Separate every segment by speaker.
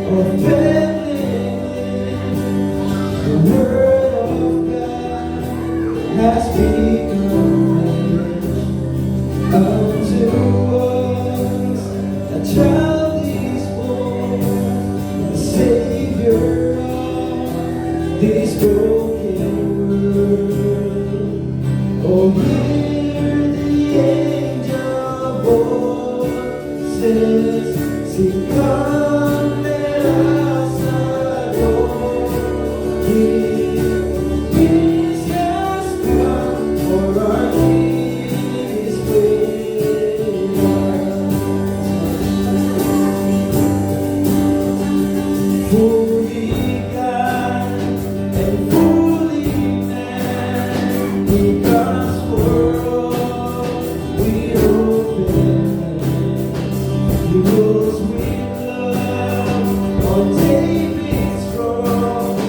Speaker 1: of Bethlehem, the word of God has become flesh. Unto us a child is born, the Savior of this broken world. Oh, hear the angel voices sing, come, let us adore Him. Peace has come, for our King is with us. Fully God and fully man, He comes for all we open. He rules with love on David's throne.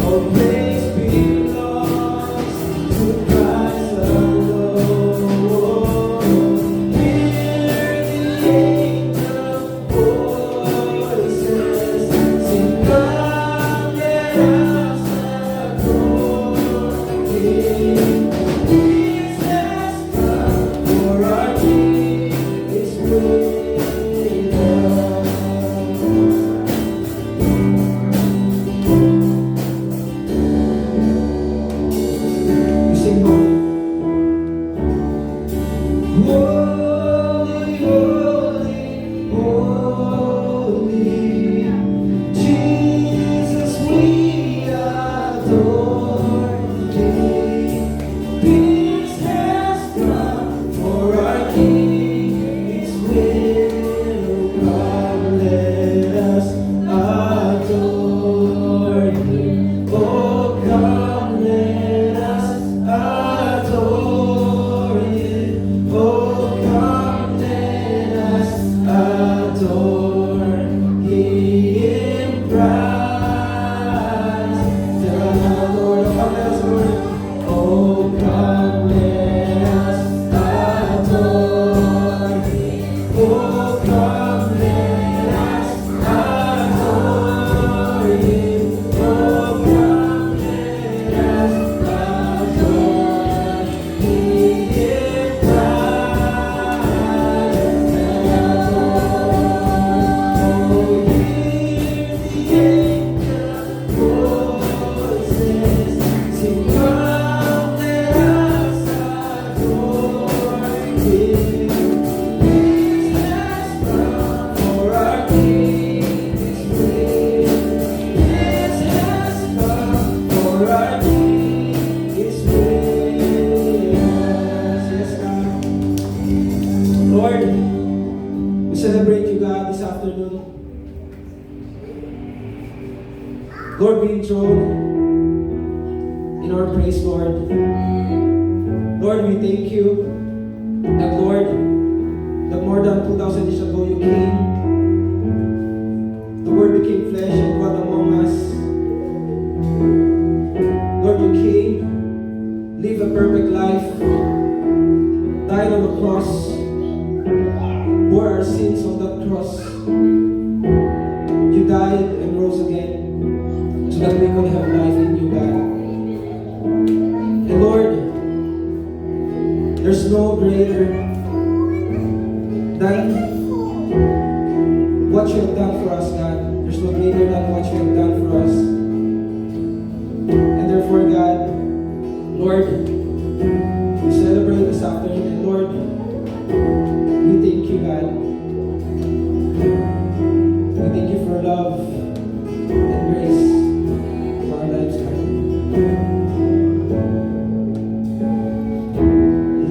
Speaker 1: All praise belongs to Christ alone. Hear the angel voices sing, come, let us adore Him. Peace has come, for our King is with us. You sing, holy, holy, holy, Jesus, we adore Thee. Peace has come, for our King is with us. Let us adore Him. Oh, come, let us adore Him. Oh, come, let us adore Him. Christ, the Lord. Oh, come, let us adore Him. Oh, come, let us adore Him. Oh, come, let us adore Him. Oh, come, let us adore Him. Lord, we celebrate you, God, this afternoon. Lord, be enthroned in our praise, Lord. Lord, we thank you that, Lord, that more than 2,000 years ago you came. The Word became flesh and dwelt among us. Lord, you came, lived a perfect life, died on the cross, bore our sins on that cross. You died and rose again so that we could have life in you, God. And Lord, there's no greater than what you have done for us, God. There's no greater than what you have done for us. And therefore, God, Lord, we celebrate this afternoon. And Lord, we thank you, God. We thank you for love and grace for our lives, God.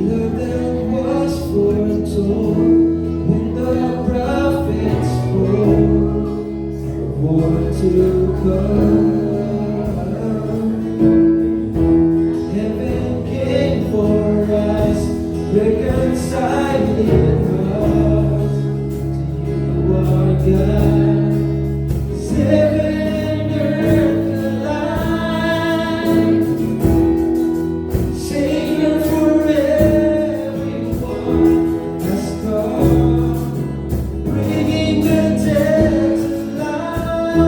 Speaker 1: Love that was foretold when the prophets spoke of war to come. Heaven came for us, reconciling us to you, our God. Heaven and earth alive, Savior for everyone has come, bringing the dead to life.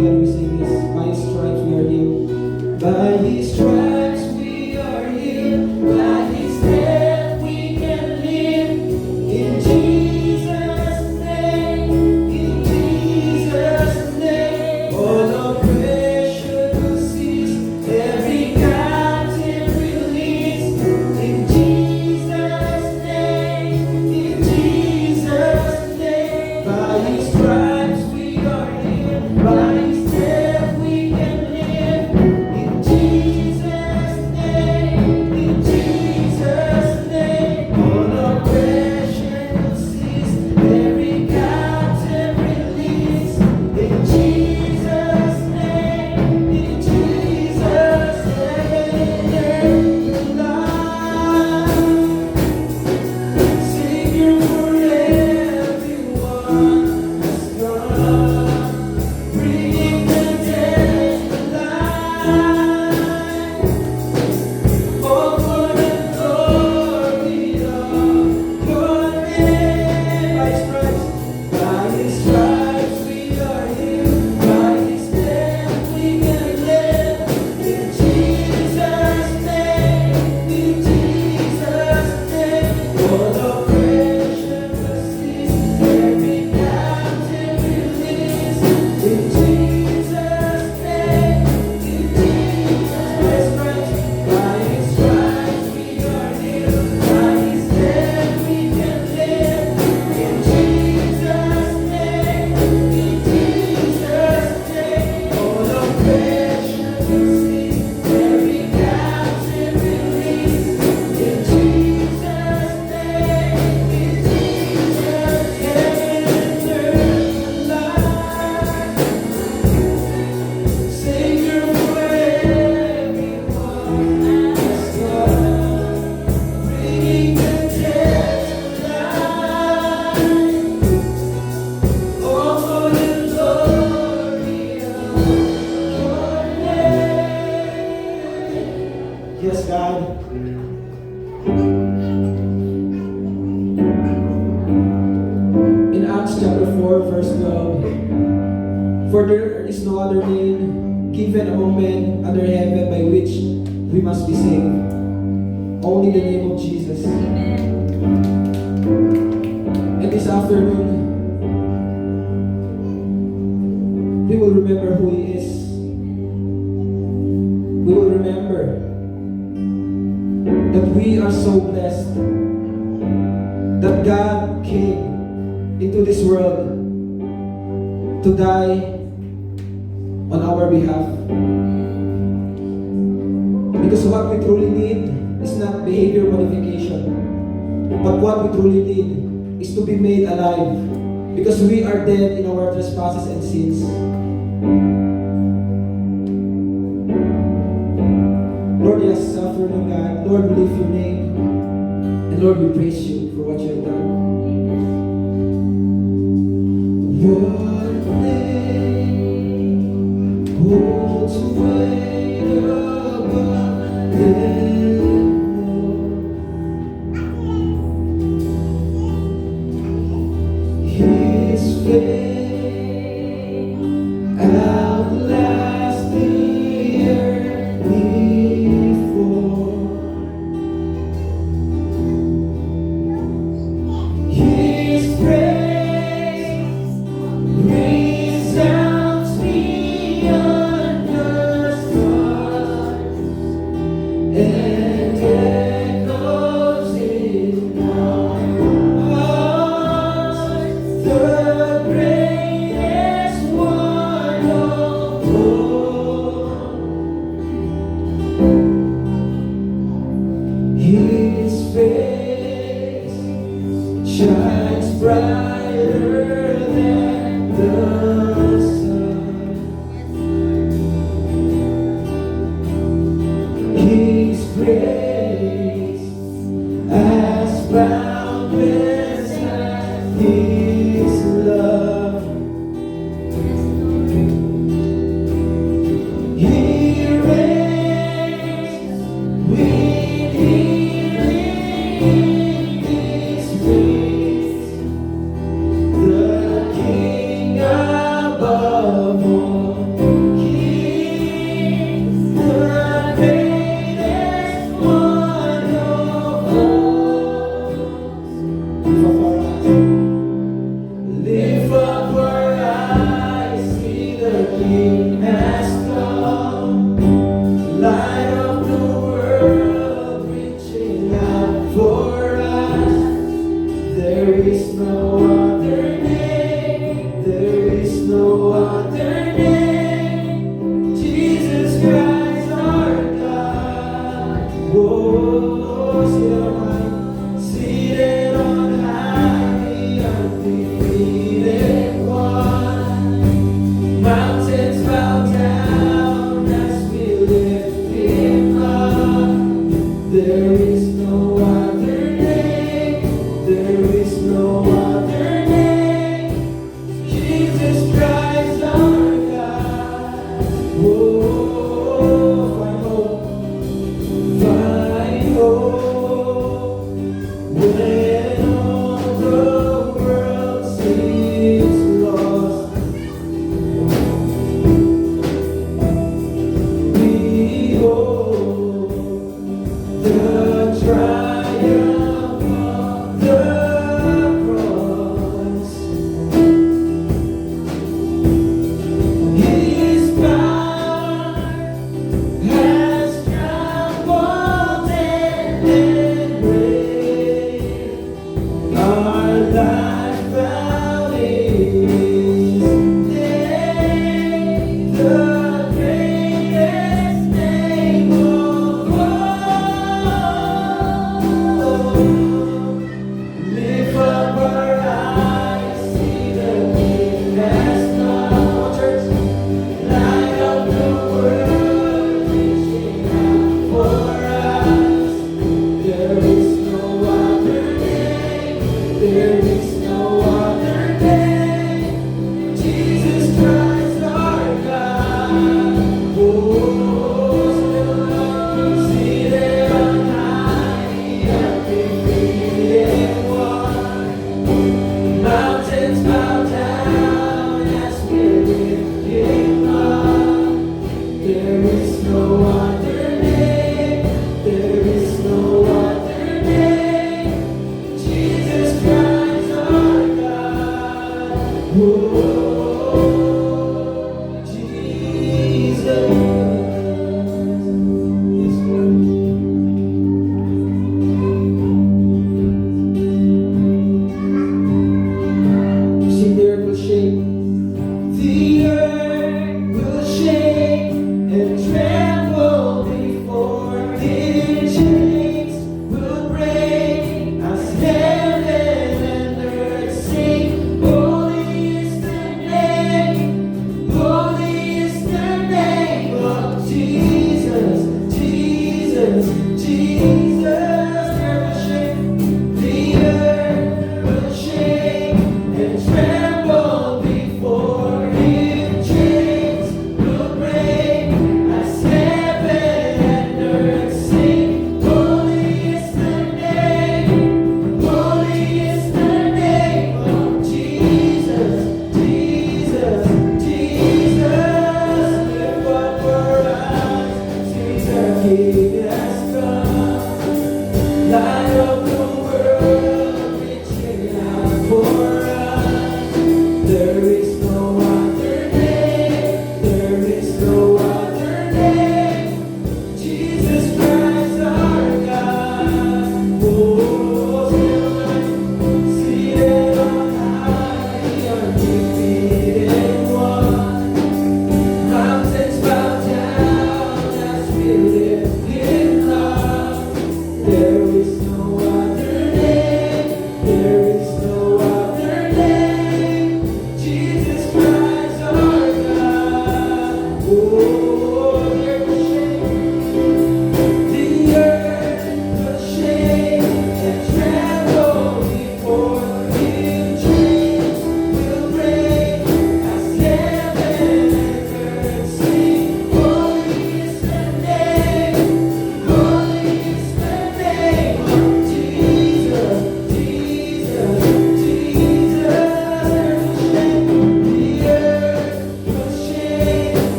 Speaker 1: together we sing this. By His stripes we are healed. By His stripes we are healed. By His death we can live. In Jesus' name, in Jesus' name, all oppression will cease. Every captive release. In Jesus' name, in Jesus' name, by His stripes we are healed. By His death we can live. In Jesus' name, in Jesus' name, all oppression will cease. Every captive release. In Jesus' name, in Jesus' name, life, Savior for everyone has come, bringing the dead to life. All for the glory of your name. By His stripes we are healed. By His death we can live. In Jesus' name, in Jesus' name, all oppression will cease. Every captive release. In Jesus' name, in Jesus' name, by His stripes we are healed. By His death we can live. In Jesus' name, in Jesus' name, all oppression will cease. Every captive release. In Jesus' name, in Jesus' name, life, Savior for everyone has come, bringing the dead to life. All for the glory of your name. Yes, God. In Acts chapter 4, verse 12, for there is no other name given among men under heaven by which we must be saved. Only the name of Jesus. And this afternoon, we will remember who He is. We will remember that we are so blessed that God came into this world to die on our behalf. Because what we truly need is not behavior modification, but what we truly need is to be made alive. Because we are dead in our trespasses and sins. Lord, yes, afternoon, God, Lord, we lift your name. And Lord, we praise you for what you have done. What name holds weight above them all? His fame outlasts the earth before. His praise resounds beyond the stars and echoes in our hearts. The greatest one of all. His face shines brighter than the sun. His grace as boundless as His love. has come, light of the world, reaching out for us. There is no other name, there is no other name, Jesus Christ our God. Whoa, seated on high, the undefeated one. Mountains bow down as we lift Him up. There is no other name, there is no other name, Jesus Christ our God. Whoa, find hope, find hope, when all the world seems lost. Behold, the triumph of the cross. His power has trampled death and grave. Our life found in His name, the greatest name of all. Lift up our eyes, see the King has come. Church, light of the world, reaching out for us. There is no other name, there is no other name, Jesus Christ our God.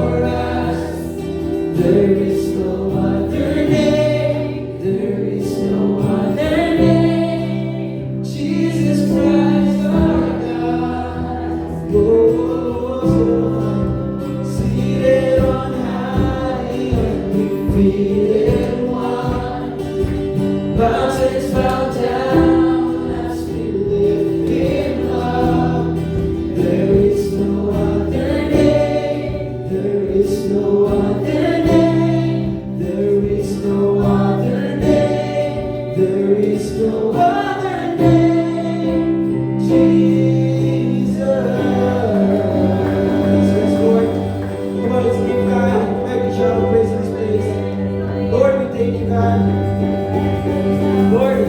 Speaker 1: for us. There is no other name. There is no other name. Jesus Christ our God. Oh, seated on high, undefeated one. Mountains bow down as we lift Him up. There is no other name. There is no other name. There is no other name. There is no other name. Jesus. Yes, Lord. Come on, let's give God a mighty shout of praise in this place. Lord, we thank you, God. Lord,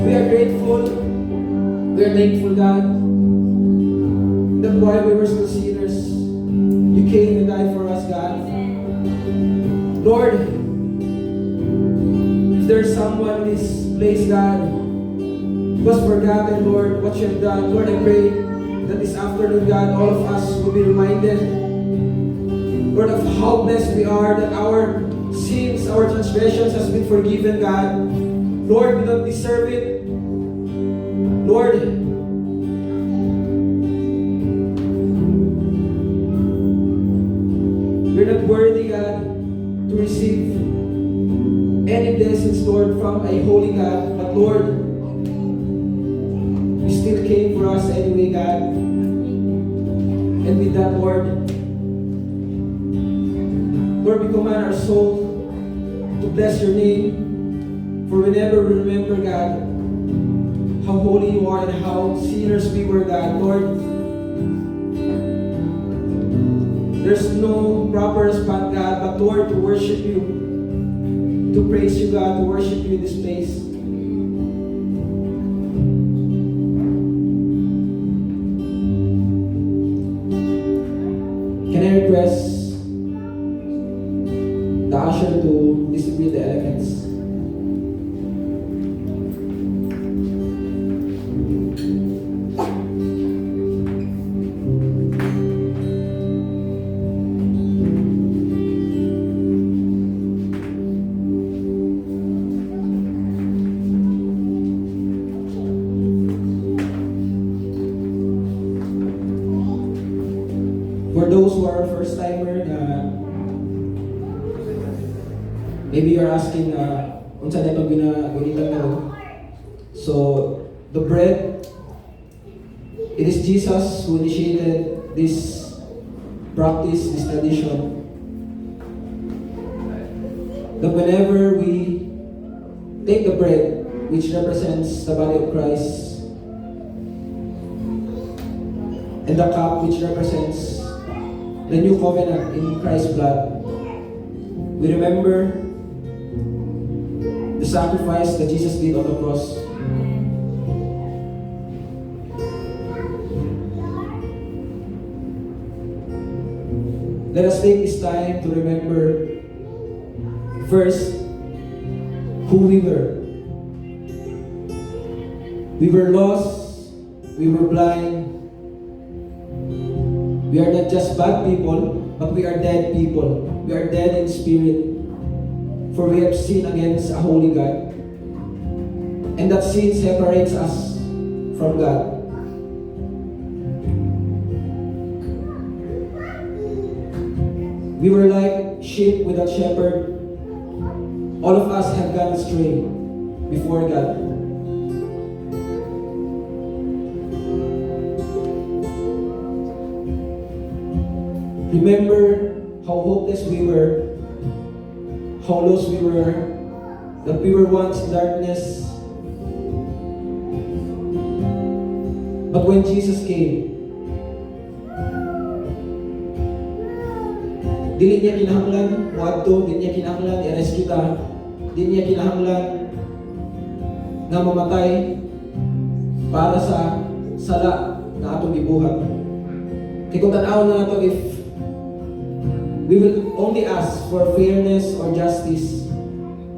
Speaker 1: we are grateful. We are thankful, God, that while we were still sinners, you came and died for us, God. Lord, if there's someone in this place, God, who has forgotten, Lord, what you have done, Lord, I pray that this afternoon, God, all of us will be reminded, Lord, of how blessed we are, that our sins, our transgressions has been forgiven, God. Lord, we don't deserve it. Lord, we're not worthy, God, to receive any blessings, Lord, from a holy God. But Lord, you still came for us anyway, God. And with that, Lord, Lord, we command our soul to bless your name. For whenever we remember, God, how holy you are and how sinners we were, God, Lord, there's no proper response, God, but Lord, to worship you, to praise you, God, to worship you in this place. Can I request the usher to distribute the elements? For those who are first timer, maybe you're asking, unsa na itong ginagunitan na. So, the bread, it is Jesus who initiated this practice, this tradition. That whenever we take the bread, which represents the body of Christ, and the cup, which represents the new covenant in Christ's blood, we remember the sacrifice that Jesus did on the cross. Let us take this time to remember first who we were. We were lost, we were blind. We are not just bad people, but we are dead people. We are dead in spirit. For we have sinned against a holy God. And that sin separates us from God. We were like sheep without shepherd. All of us have gone astray before God. Remember how hopeless we were, how lost we were, that we were once in darkness. But when Jesus came, dili niya kinahanglan muadto, dili niya kinahanglan i-rescue ta, dili niya kinahanglan nga mamatay para sa sala na atong gibuhat. Kaya kung tanaw na nato, if we will only ask for fairness or justice,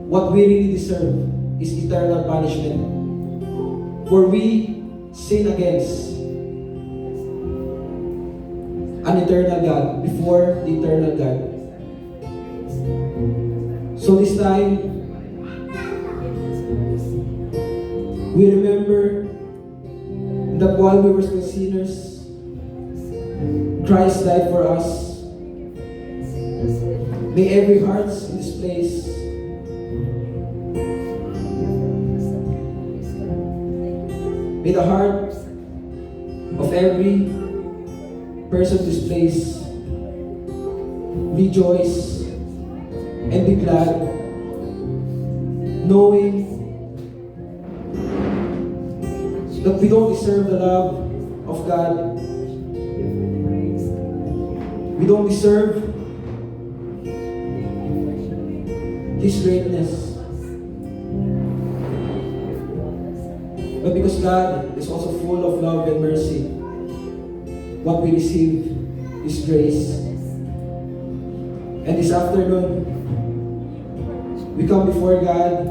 Speaker 1: what we really deserve is eternal punishment. For we sin against an eternal God, before the eternal God. So this time, we remember that while we were still sinners, Christ died for us. May every heart in this place may the heart of every person in this place rejoice and be glad, knowing that we don't deserve the love of God. We don't deserve His greatness. But because God is also full of love and mercy, what we receive is grace. And this afternoon, we come before God.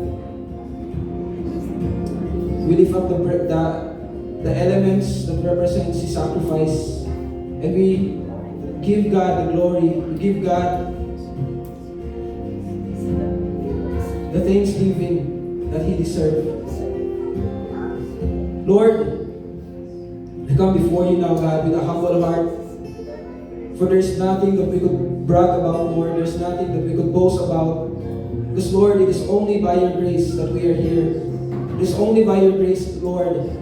Speaker 1: We lift up the elements that represents His sacrifice, and we give God the glory. We give God the thanksgiving that He deserves. Lord, we come before You now, God, with a humble heart. For there's nothing that we could brag about, Lord. There's nothing that we could boast about. Because, Lord, it is only by Your grace that we are here. It is only by Your grace, Lord,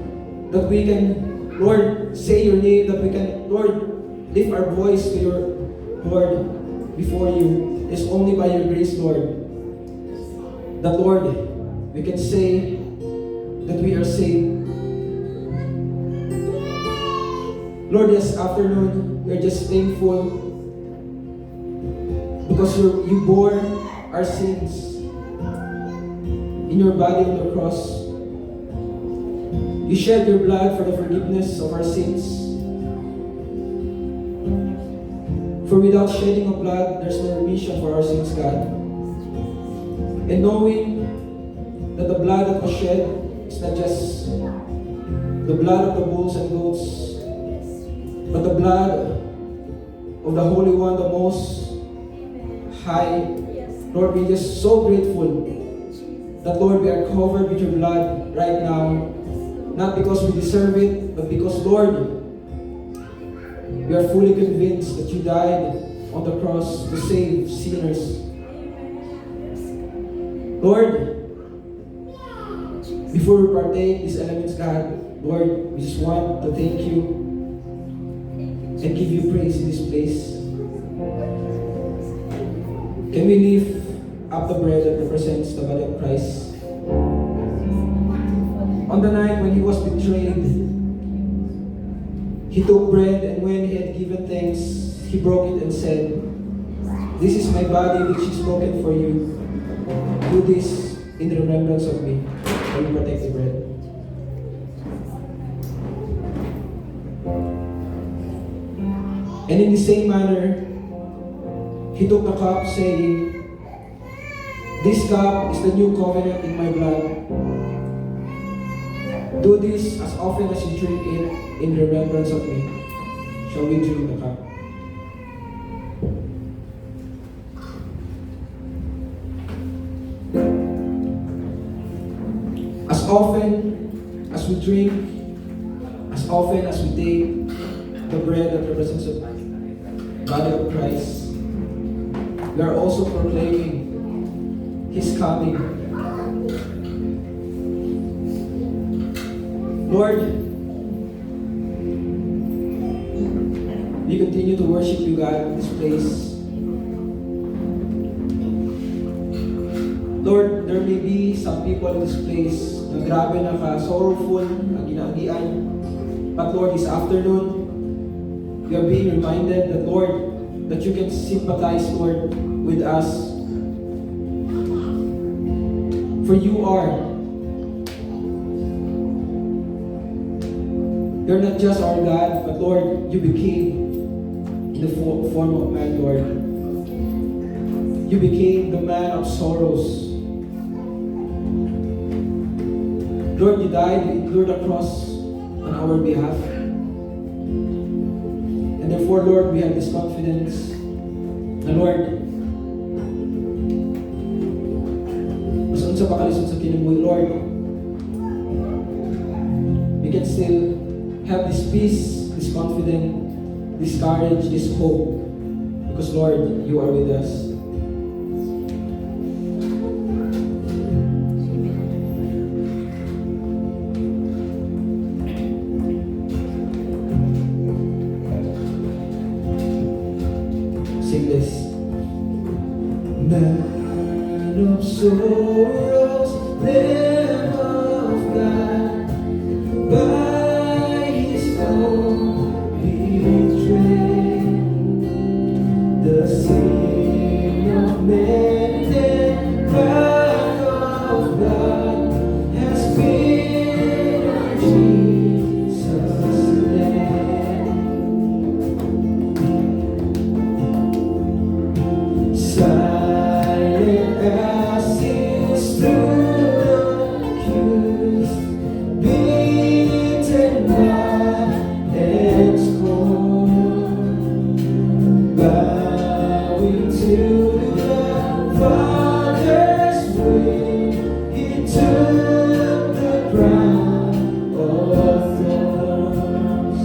Speaker 1: that we can, Lord, say Your name, that we can, Lord, lift our voice to Your, Lord, before You. It is only by Your grace, Lord, that, Lord, we can say that we are saved. Lord, this afternoon, we're just thankful because You bore our sins in Your body on the cross. You shed Your blood for the forgiveness of our sins. For without shedding of blood, there's no remission for our sins, God. And knowing that the blood that was shed is not just the blood of the bulls and goats, but the blood of the Holy One, the Most High. Lord, we're just so grateful that, Lord, we are covered with Your blood right now. Not because we deserve it, but because, Lord, we are fully convinced that You died on the cross to save sinners. Lord, before we partake these elements, God, Lord, we just want to thank You and give You praise in this place. Can we lift up the bread that represents the body of Christ? On the night when He was betrayed, He took bread, and when He had given thanks, He broke it and said, "This is My body which is broken for you. Do this in remembrance of Me." Will you partake the bread? And in the same manner, He took the cup, saying, "This cup is the new covenant in My blood. Do this as often as you drink it in remembrance of Me." Shall we drink the cup? As often as we drink, as often as we take the bread that represents the body of Christ, we are also proclaiming His coming. Lord, we continue to worship You, God, in this place. Lord, there may be some people in this place na grabe na ka-sorrowful, na ginaagian. But Lord, this afternoon, we are being reminded that, Lord, that You can sympathize, Lord, with us. For You're not just our God, but Lord, You became in the form of man, Lord. You became the man of sorrows. Lord, You died, You endured the cross on our behalf. And therefore, therefore, Lord, we have this confidence. Na Lord, masun sa pakalisod sa kinabuhi, Lord, we can still have this peace, this confidence, this courage, this hope. Because Lord, you are with us. Sing this. Man of sorrows, Lamb of God, by His own betrayed, the sin of man and wrath of God has been on Jesus' land. Silent as He stood accused, beaten, mocked, and scorned, bowing to the Father's will, He took the crown of thorns.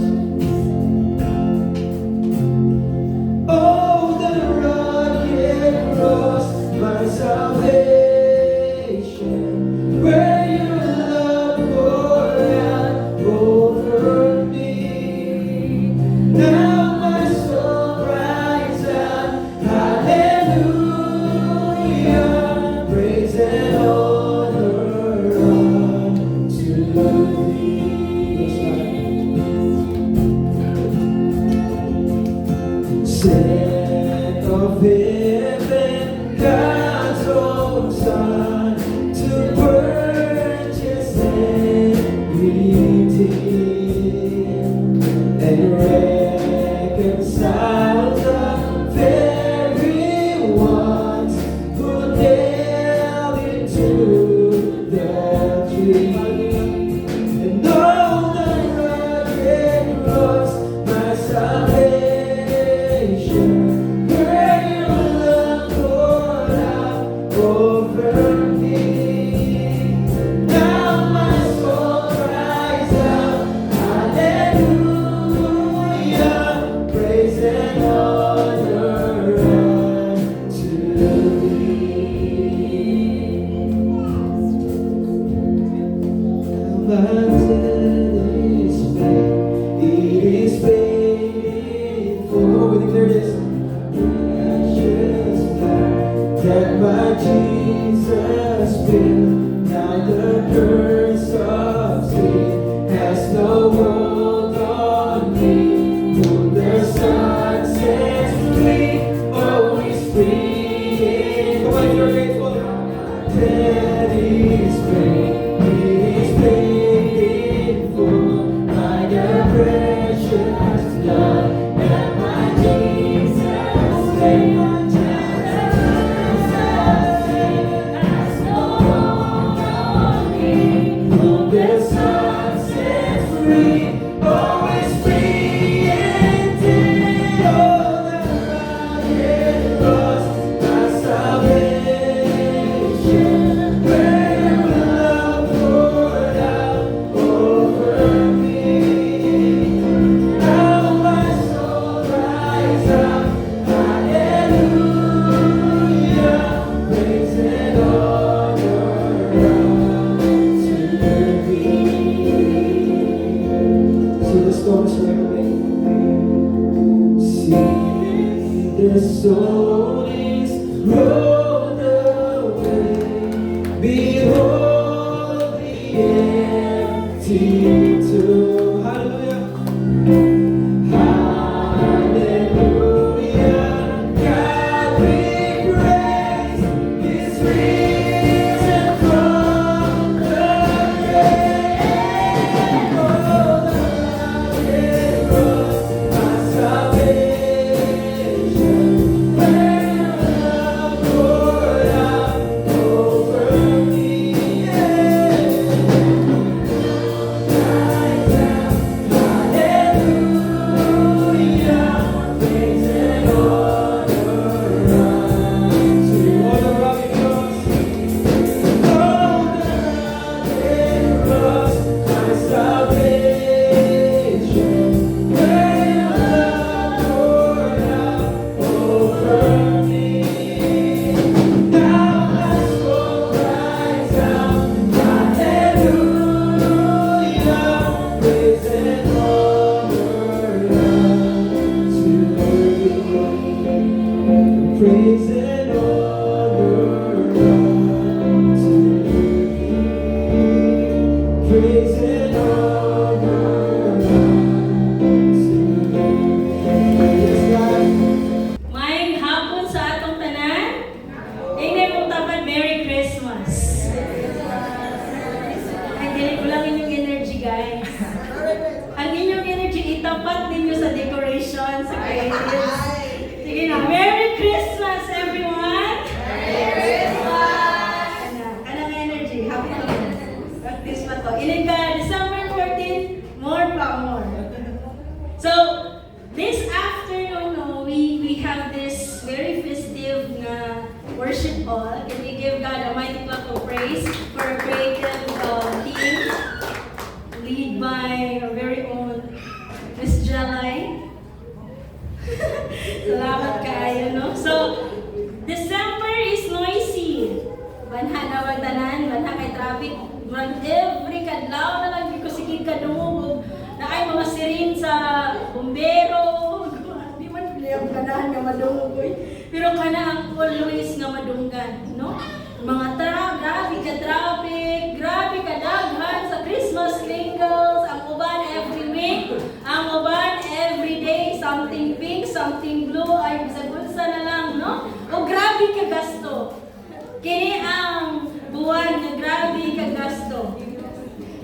Speaker 1: Oh, the rugged cross, my salvation, where your love poured out over me. Now my soul cries out, hallelujah, praise and honor unto thee. Sent of heaven, God's own Son, to purchase and redeem and reconcile the very ones who nailed Him to the tree. And all the rugged cross, my salvation, where your love poured out over me. Now my soul cries out, hallelujah, praise and honor unto thee. My sin is paid, it is paid for. We declare this. Precious blood that my Jesus spilled, now the curse of sin has no hold on me. Whom the Son sets free, always free. Come on, if you're grateful. That is paid, it is paid in full by the precious blood that my Jesus paid. Whom the Son sets free, always free indeed. Oh, the rugged cross, my salvation, where your love poured out over me. Now my soul cries out, hallelujah, praise and honor unto thee. See the storms right away. See the soul is rolled away. Behold the empty tomb. Hallelujah. Hallelujah. God we praise, He's risen from the grave. Oh, the rugged cross, my salvation, where your love Praise and honor unto thee. Praise and honor unto thee. Yes, God.
Speaker 2: May hapon sa atong tanan. Ingay mong tapat, Merry Christmas. Ay, dili ko lang inyong energy, guys. Ang inyong energy, itapat ninyo sa decoration, sa creatives. Sige na, Merry Christmas, everyone! Merry Christmas! Kanang energy, happy practice pa to. Inig ka, December 14, more pa, more. So, this afternoon, no, we have this very festive na worship hall, and we give God a mighty clap of praise for a creative team lead by our very own Miss Jalay. Salamat kayo, no? So, December is noisy. Banha na magtanan, banha kay traffic. Every kadlaw na lang, di ko sige kadungog. Na ay mga sirin sa bombero. Di man yung ganahan nga madungog. Pero kana ang always nga madunggan, no? Mga grabe ka traffic, grabe ka daghan sa Christmas singles, ang uban every week, ang uban every day, something pink, something blue, ay bisag-unsa na lang, no? O grabe ka gasto. Kini ang buwan na grabe ka gasto.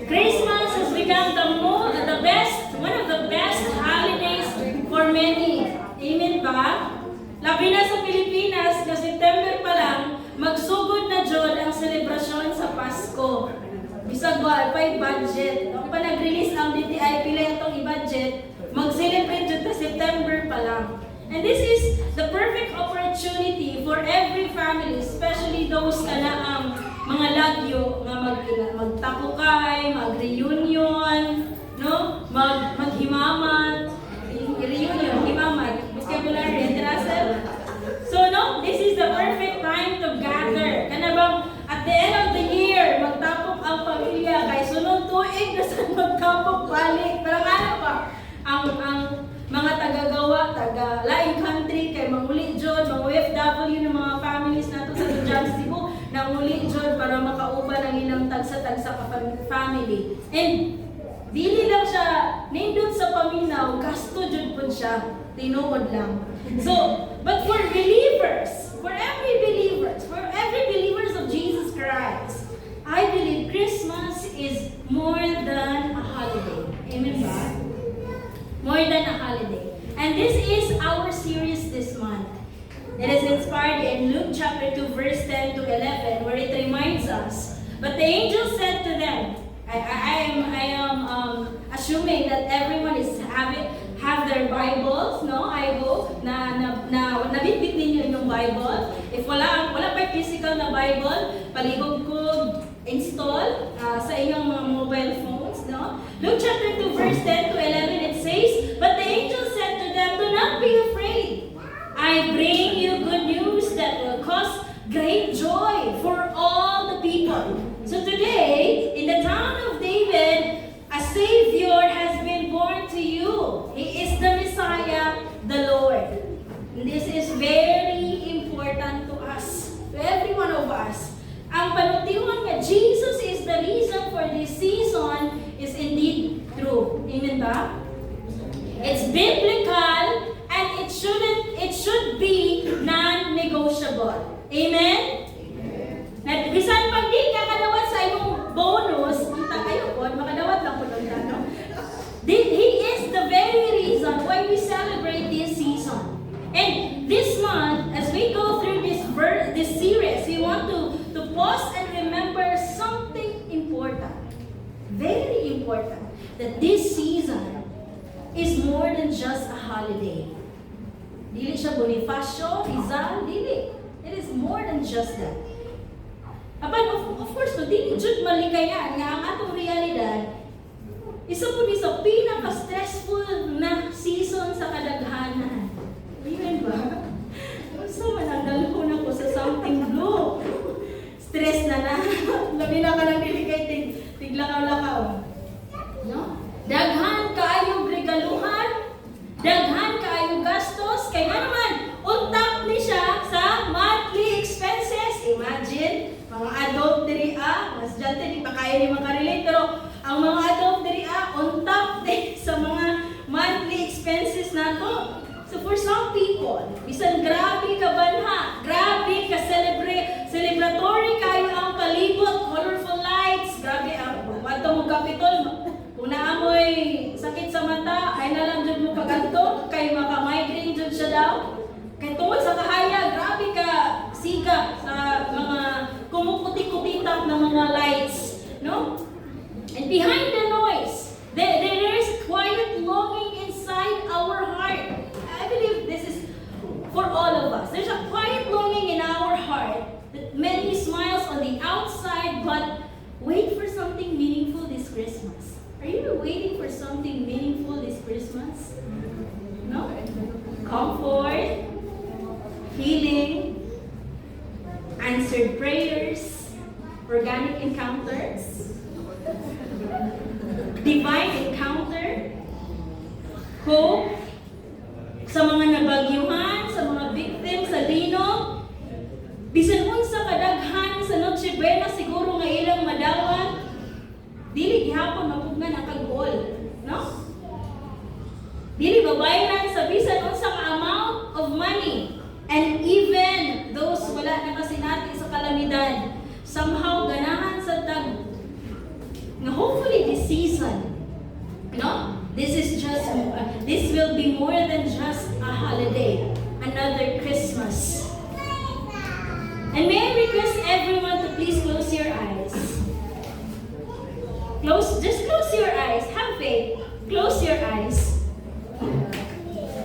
Speaker 2: Christmas has become one of the best holidays for many. Amen ba? Labi na sa Pilipinas, na September pa lang, magsugod na jud ang selebrasyon sa Pasko. Bisag wa pay budget. Kung pa nag-release ang DTI pila itong i-budget, mag-celebrate jud ta September pa lang. And this is the perfect opportunity for every family, especially those kana ang mga lagyo nga magtapukay, mag-reunion, no? Maghimamat, reunion, himamat, vocabulary, Russell. So no, this is the perfect time to gather. Kana bang at the end of the year, magtapok ang pamilya kay sunod tuig na sa magtapok balik. Pero ano pa? Ang mga tagagawa, taga laing country kay manguli jud, mga OFW ng mga families nato sa Dujan Cebu, nanguli jud para makauban ang ilang tagsa-tagsa ka family. And dili lang siya nindot sa paminaw, gasto jud pud siya, tinuod lang. So, but for believers, for every believers of Jesus Christ, I believe Christmas is more than a holiday. Amen ba? More than a holiday. And this is our series this month. It is inspired in Luke chapter 2 verse 10 to 11 where it reminds us, but the angel said to them, I am assuming that everyone have their Bibles, no? I hope na nabitbit ninyo yung Bible. If wala pa physical na Bible, palihog ko install sa inyong mga mobile phones, no? Luke chapter 2 verse 10 to 11 it says, but the angel said to them, do not be afraid. I bring you good news that will cause great joy for all the people. So today, in the town of David, a Savior has been born to you. He is the Messiah, the Lord. And this is very important to us, to every one of us. Ang panutiwan nga Jesus is the reason for this season is indeed true. Amen ba? It's biblical and it should be non-negotiable. Amen? Na bisan pag di ka kadawat sa imong bonus, unta kayo po, makadawat lang po ng tanong. He is the very reason why we celebrate this season. And this month, as we go through this series, we want to pause and remember something important. Very important. That this season is more than just a holiday. Dili siya Bonifacio, Rizal, dili. It is more than just that. Of course, no, dili jud malikayan nga ang atong realidad. Isa po ni sa pinaka-stressful na season sa kadaghanan. Amen ba? So, mananggal ko na ko sa something blue. Stress na. Labi na ka lang delicate, tiglakaw-lakaw. No? Daghan kaayong regaluhan, daghan kaayong gastos, kaya naman, untap ni siya sa Ang mga adult diri mas dyan di pa kaya ni makarelate, pero ang mga adult diri on top din sa mga monthly expenses nato. So for some people, bisan grabe ka banha, grabe ka celebratory kayo ang palibot, colorful lights, grabe ang wato mo kapitol. Kung naamoy sakit sa mata, ay na lang dyan mo kaganto, kay maka-migraine dyan siya daw. Kay tungkol sa kahaya, grabe ka siga sa mga kumukutik-kutitak na mga lights, no? And behind the noise, there is quiet longing inside our heart. I believe this is for all of us. There's a quiet longing in our heart that many smiles on the outside, but wait for something meaningful this Christmas. Are you waiting for something meaningful this Christmas? No? Comfort, healing, answered prayers, organic encounters, divine encounter, hope, sa mga nabagyuhan, sa mga victims, sa linog, bisan unsa kadaghan sa Noche Buena siguro nga ilang madawat, dili gihapon mapugnan ang kag-all, no? Dili babayaran sa bisan unsa ka amount of money, and even those wala na kasinati sa kalamidad, somehow ganahan sa tag nga hopefully this season, no? This will be more than just a holiday, another Christmas. And may I request everyone to please close your eyes. Just close your eyes. Have faith. Close your eyes.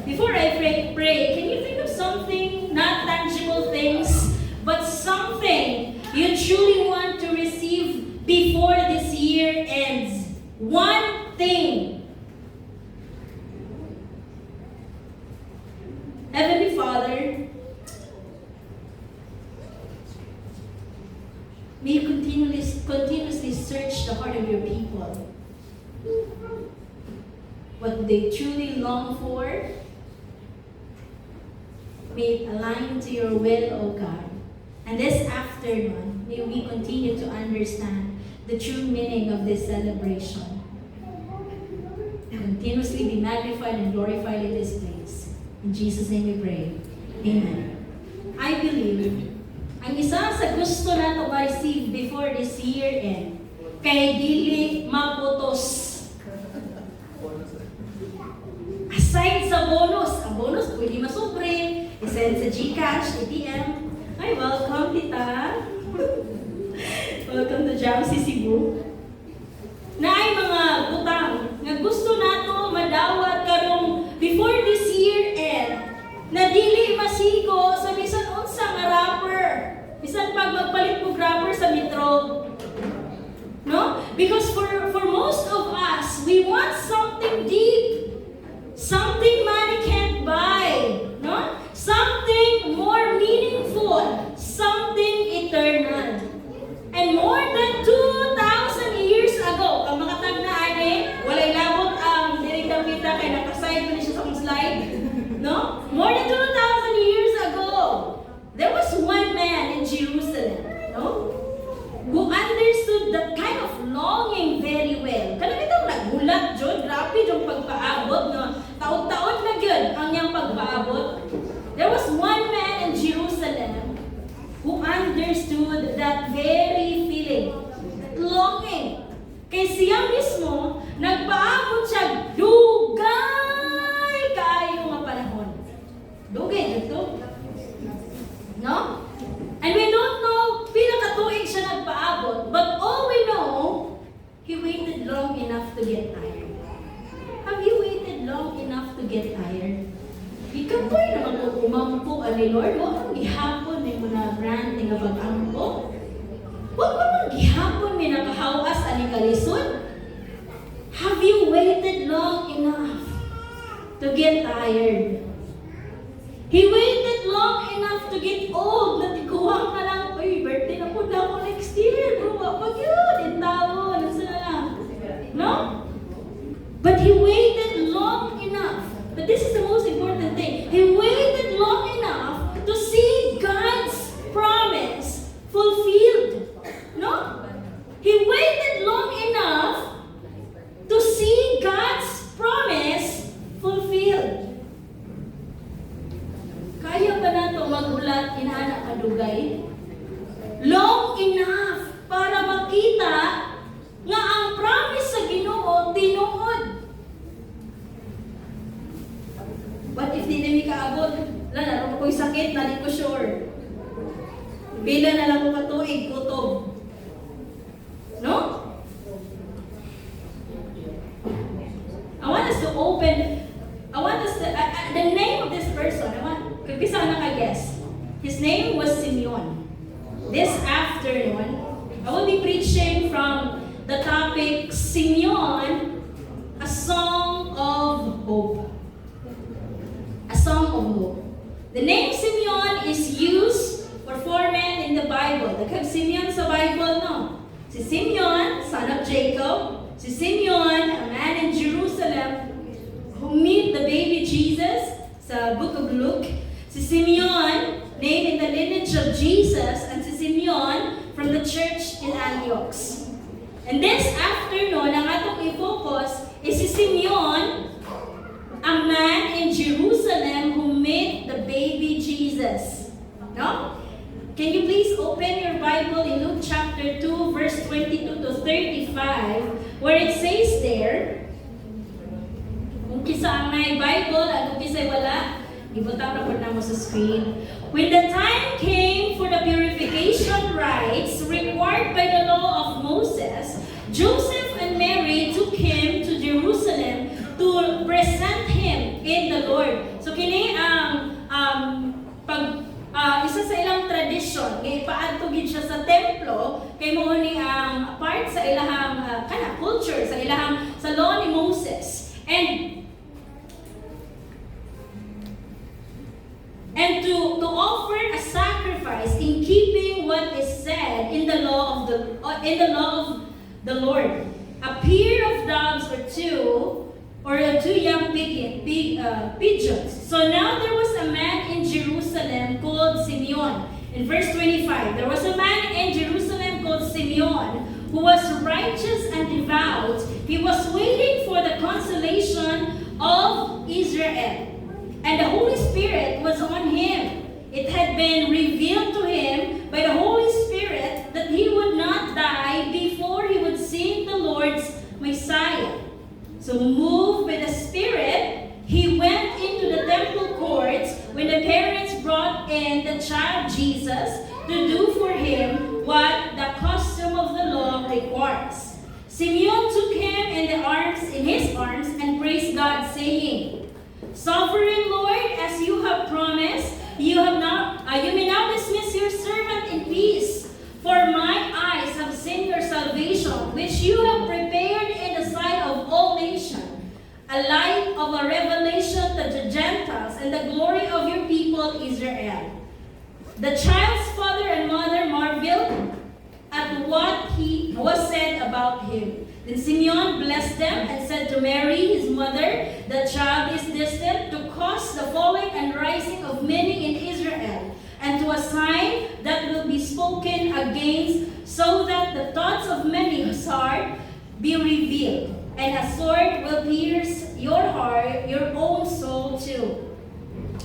Speaker 2: Before I pray, can you think of something, not tangible things, but something you truly want to receive before this year ends? One thing. Heavenly Father, may you continuously search the heart of your people. What they truly long for, may it align to your will, O God. And this afternoon, may we continue to understand the true meaning of this celebration. Continuously be magnified and glorified in this place. In Jesus' name we pray. Amen. I believe, ang isa sa gusto nato ma-receive before this year end, kay dili maputos. Aside sa bonus, ang bonus pwede masubre, isend sa GCash, ATM. Ay, welcome, tita. Welcome to Jamsi Cebu. Na ay mga butang nga gusto nato madawat karong before this year end, na dili masigo sa bisan unsa nga rapper. Bisan pag magpalit mo rapper sa metro. No? Because for most of us, we want something deep. Something money can't buy. No? Something more meaningful. Something eternal. And more than 2,000 years ago, ang makatag na ani, walay labot ang direktang kita kay nakaside mo siya sa akong slide. No? More than 2,000 years ago, there was one man in Jerusalem, no? Who understood that kind of longing very well. Kanang itong nagulat, Jod, grabe yung pagpaabot, no? Taon-taon na yun ang niyang pagpaabot. There was one man in Jerusalem who understood that very feeling, that longing. Kay siya mismo, nagpaabot siya dugay kaayo nga panahon. Dugay dito. No? And we don't know pila ka tuig siya nagpaabot, but all we know, he waited long enough to get tired. Have you waited long enough to get tired? Ikaw po yung naman umampo ani Lord. Huwag mong gihapon may muna brand nga pag-ampo. Huwag mong gihapon may nakahawas ani kalisod. Have you waited long enough to get tired? He waited long enough to get old. Natiguang na lang, uy, birthday na po na ako next year. Bro, wag yun, intawon, nasa na lang. No? But he waited long enough. But this is the most important thing. He waited long enough to see God's promise fulfilled. dugay. Long enough para makita nga ang promise sa Ginoo tinuod. But if di na mi kaabot, naroon ko'y sakit, na di ko sure. Bila na lang ko katuig, kutob. No? I want us to the name of this person, kagpisa na ka-guess. His name was Simeon. This afternoon, I will be preaching from the topic, Simeon, a song of hope. A song of hope. The name Simeon is used for four men in the Bible. Daghang Simeon sa Bible, no? Si Simeon, son of Jacob. Si Simeon, a man in Jerusalem who meet the baby Jesus sa book of Luke. Si Simeon, named in the lineage of Jesus, and si Simeon from the church in Antioch. And this afternoon, ang atong i-focus is si Simeon, a man in Jerusalem who met the baby Jesus. No? Can you please open your Bible in Luke chapter 2, verse 22 to 35, where it says there, kung kisa ang may Bible at kung kisa wala, ibutang na po na mo sa screen. When the time came for the purification rites required by the law of Moses, Joseph and Mary took him to Jerusalem to present him in the Lord. So kini ang isa sa ilang tradisyon, ipaadto gid siya sa templo kay mao ni ang part sa ilahang culture, sa ilahang sa law ni Moses. And to offer a sacrifice in keeping what is said in the law of the Lord. A pair of doves or two young pigeons. So now there was a man in Jerusalem called Simeon. In verse 25, there was a man in Jerusalem called Simeon who was righteous and devout. He was waiting for the consolation of Israel. And the Holy Spirit was on him. It had been revealed to him by the Holy Spirit that he would not die before he would see the Lord's Messiah. So moved by the Spirit, he went into the temple courts when the parents brought in the child Jesus to do for him what the custom of the law requires. Simeon took him in his arms and praised God, saying, Sovereign Lord, as you have promised, you may now dismiss your servant in peace. For my eyes have seen your salvation, which you have prepared in the sight of all nations, a light of a revelation to the Gentiles and the glory of your people Israel. The child's father and mother marveled at what was said about him. Then Simeon blessed them and said to Mary, his mother, the child is destined to cause the falling and rising of many in Israel, and to a sign that will be spoken against, so that the thoughts of many's heart be revealed, and a sword will pierce your heart, your own soul too.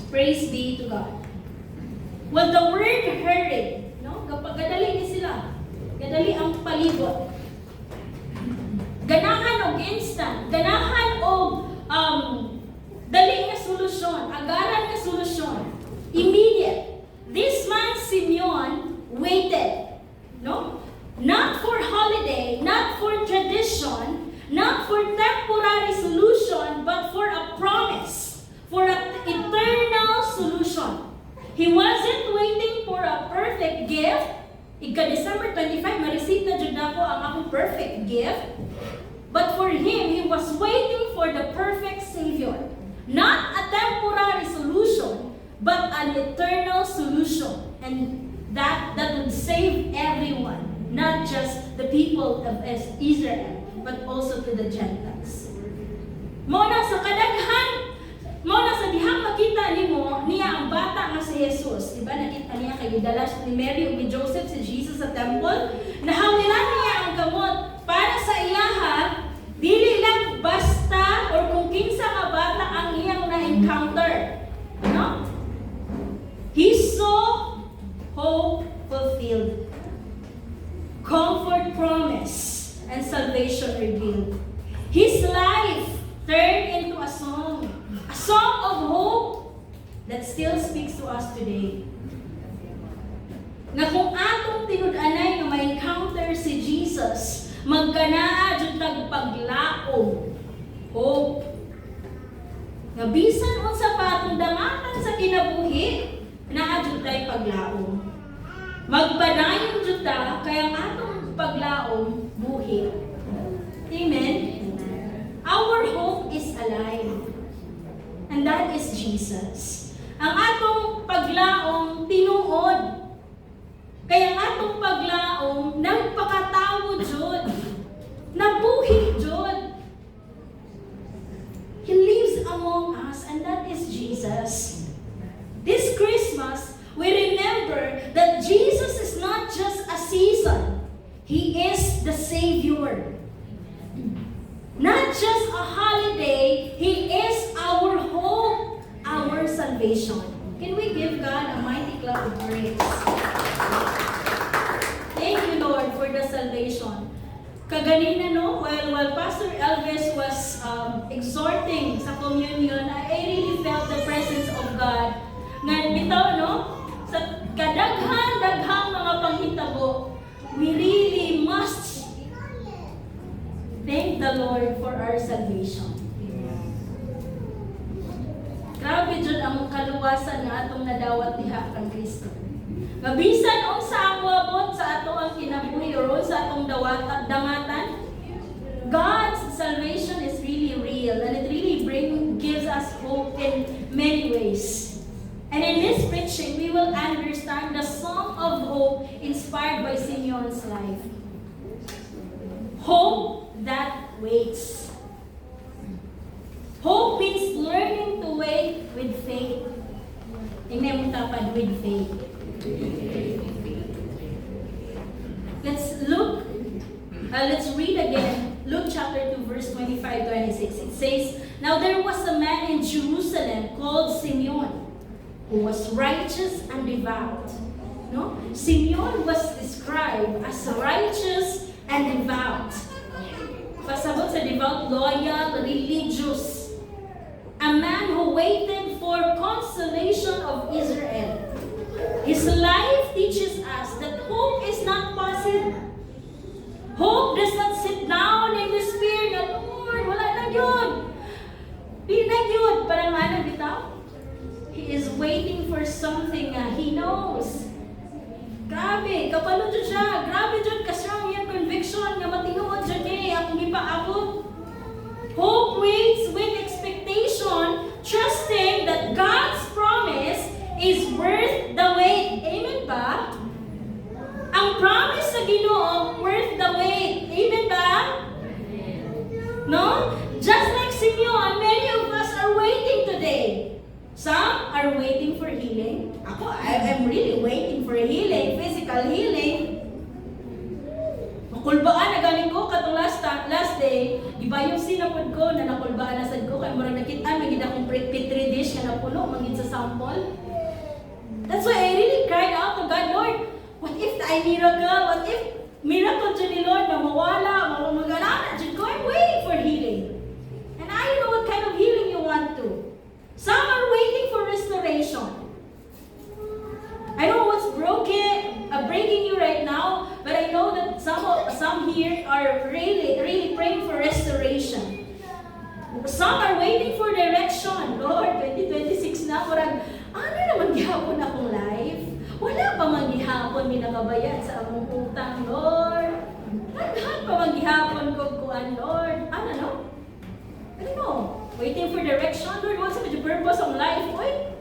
Speaker 2: Praise be to God. Well, the word hurried, no? Kapag gadali ni sila, gadali ang palibot. Ganahan og instant, ganahan og dali nga solusyon, agaran nga solusyon, immediate. This man Simeon waited, no? Not for holiday, not for tradition, not for temporary solution, but for a promise, for an eternal solution. He wasn't waiting for a perfect gift. Ika-December 25, ma-receive na jud ako ang akong perfect gift. But for him, he was waiting for the perfect Savior. Not a temporary solution, but an eternal solution. And that would save everyone, not just the people of Israel, but also to the Gentiles. Muna sa dihang makita nimo niya ang bata nga si Jesus. Diba nakita niya kay gidalas ni Mary ug ni Joseph si Jesus sa temple. Nahawilan niya ang gamot para sa ilaha, dili lang basta or kung kinsa nga bata ang iyang na-encounter. No? He saw hope fulfilled, comfort promised, and salvation revealed. His life turned into a song of hope that still speaks to us today. Na kung atong tinud-anay nga may encounter si Jesus, magkanaa jud tag paglaom, hope. Nga bisan unsa pa atong dangatan sa kinabuhi, naa jud tay paglaom. Magpadayon jud ta kay ang atong paglaom buhi. Amen. Our hope is alive. And that is Jesus. Ang atong paglaom tinuod. Kaya ang atong paglaom nagpakatawo jud. Nabuhi jud. He lives among us, and that is Jesus. This Christmas, we remember that Jesus is not just a season. He is the Savior. Not just a holiday, He is our hope, our salvation. Can we give God a mighty clap of praise? Thank you, Lord, for the salvation. Kaganina, no, while Pastor Elvis was exhorting sa communion, I really felt the presence of God. Nga bitaw, no, sa kadaghan-daghang mga panghitabo, we really must thank the Lord for our salvation. Grabe jud ang kaluwasan nga atong nadawat diha kang Kristo. Gabisan unsa ang moabot sa ato ang kinabuhi o sa atong dangatan, God's salvation is really real, and it really gives us hope in many ways. And in this preaching, we will understand the song of hope inspired by Simeon's life. Hope that waits. Hope means learning to wait with faith. Tingnan mo tapad, with faith. Let's read again Luke chapter 2 verse 25-26. It says, "Now there was a man in Jerusalem called Simeon, who was righteous and devout." No? Simeon was described as righteous and devout. Pasabot sa devout, loyal, religious. A man who waited for consolation of Israel. His life teaches us that hope is not passive. Hope does not sit down in despair na, Lord, wala na yun. Di na yun. Parang ano, bitaw? He is waiting for something he knows. Grabe, kapalo dyan siya. Grabe dyan, kastrong yung conviction nga matinuod dyan akong ipaabot. Hope waits with expectation, trusting that God's promise is worth the wait. Amen ba? Ang promise sa Ginoo, worth the wait. Amen ba? No? Just like Simeon, many of us are waiting today. Some are waiting for healing. I'm really waiting for healing, physical healing. Makulbaan na galing ko katong last day, iba yung sinapod ko na nakulbaan na sad ko kay murag nakita magid akong petri dish nga napuno magid sa sample. That's why I really cried out to God, Lord, what if I miracle? What if miracle to ni Lord na mawala, magana jud ko? I'm waiting for healing. And I don't know what kind of healing you want to. Some are waiting for restoration. I don't know what's breaking you right now, but I know that some here are really praying for restoration. Some are waiting for direction. Lord, 2026 na, murag, ano naman gihapon akong life? Wala pa maghihapon minakabayad sa among utang, Lord. Naghan pa maghihapon ko kuan, Lord. Ano no? Ano no? Waiting for direction, Lord. What's the purpose of life? Oy?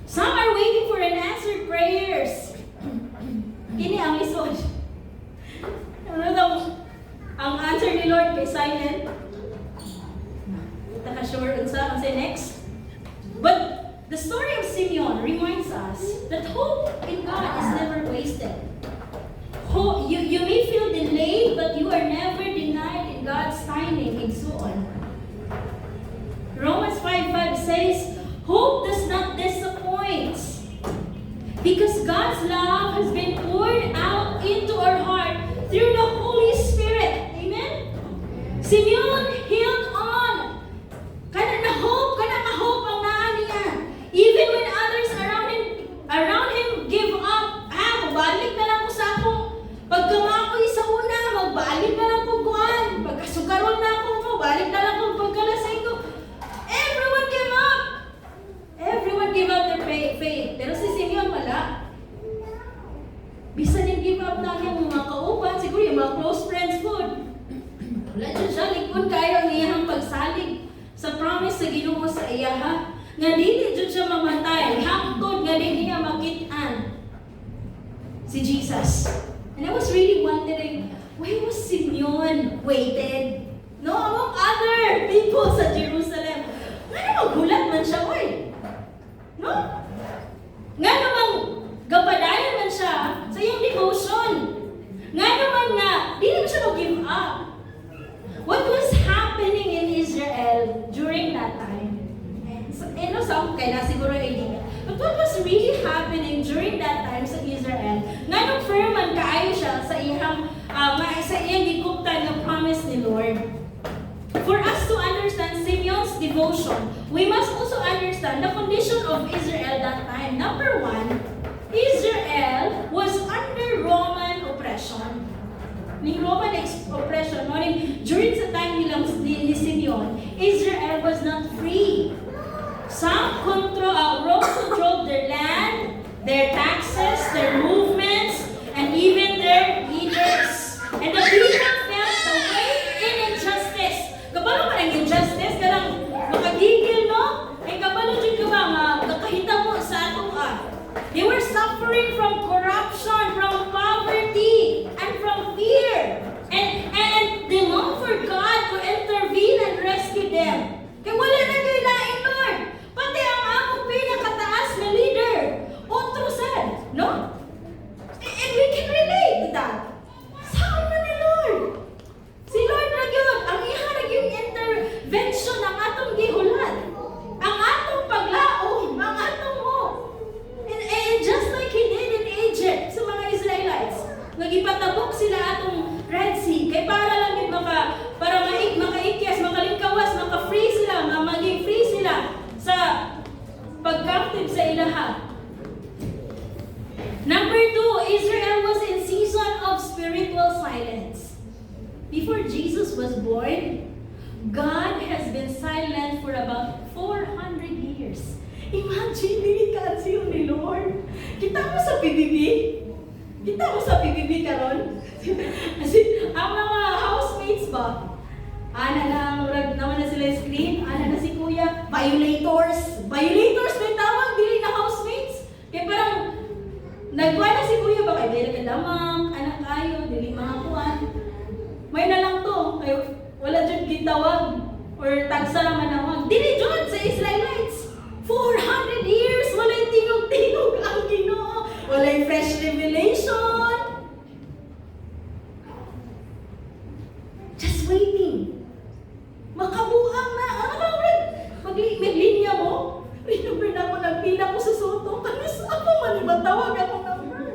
Speaker 2: Some are waiting for unanswered prayers. Kini ang lisod. Ano daw? Ang answer ni Lord kay silent. Taka-sure unsa ang say next. But the story of Simeon reminds us that hope in God is never wasted. Hope, you may feel delayed, but you are never denied in God's timing and so on. Romans 5:5 says, hope does not disappoint. Because God's love has been poured out into our heart through the Holy Spirit. Amen? Simeon held on. Kana ka-hope ang naan niya. Even when others around him give up. Magbalik na lang ko sa akong pagkamakoy sa una. Magbalik na lang ko kuhan. Pagkasukaron na ako mo. Balik na lang ko pagkalasay ko. Everyone give up. Everyone give up their faith. Pero si Simeon wala. Bisan yung give up na yung mga kauban, siguro yung mga close friends po. Wala dyan siya, likod kayo ang iyang pagsalig sa promise sa Ginoo sa iya ha. Nga dili dyan siya mamatay, hangtod nga dili niya makitaan si Jesus. And I was really wondering, why was Simeon waited? No, among other people sa Jerusalem. Nga naman gulat man siya, oy. No? Nga naman gapadayan man siya sa iyong devotion. Nga naman nga, dili mo siya mag-give up. What was happening in Israel during that time? So, kaya na siguro idea. But what was really happening during that time sa Israel? Nga nung firman kaayo siya sa iyang gikuptan ng promise ni Lord. For us to understand Simeon's devotion, we must also understand the condition of Israel that time. Number one, Israel was under Roman oppression. Ni Roman oppression, during the time ni Simeon, Israel was not free. Some Rome controlled their land, their taxes, their movements, and even their leaders. And the people felt the weight in injustice. Kabalo ka ng injustice, karang makagigil, no? Eh kabalo dyan ka ba, kakahita mo sa atong They were suffering from corruption, from poverty, and from fear. And they long for God to intervene and rescue them. Kaya wala na kailain, Lord. Pati ang among pinakataas na leader, otro said, no? And we can relate to that. Saan man ni Lord? Si Lord na yun, ang iharag yung intervention ng atong gihulat. Ang atong paglaom, ang atong hope. And just like He did in Egypt sa mga Israelites, nagipatabok sila atong Red Sea, kay para lang yun para makaikyas, makalingkawas, maka-free sila, maging free sila sa pag-captive sa ilaha. Number two, Israel was in season of spiritual silence. Before Jesus was born, God has been silent for about 400 years. Imagine, nilikaan siyo ni Lord. Kita mo sa PBB? Kita mo sa PBB karon? Kasi, ang mga housemates ba? Ana lang, naman na sila screen. Ana na si Kuya. Violators. Violators may tawag, dili na housemates. Kaya parang, nagkuha na si Kuya ba? Kaya dili ka damang, anak kayo, dili mga kuwan. May na lang to. Kaya wala dyan gitawag. Or tagsa naman nawag. Dili dyan sa Israelites. 400 years, walay tingog-tingog ang Ginoo. Walay fresh revelation. Just waiting. Makabuang na. Maglinya mo. Remember na ako, nagpila ko sa soto. Kanis ako man, matawag ako number.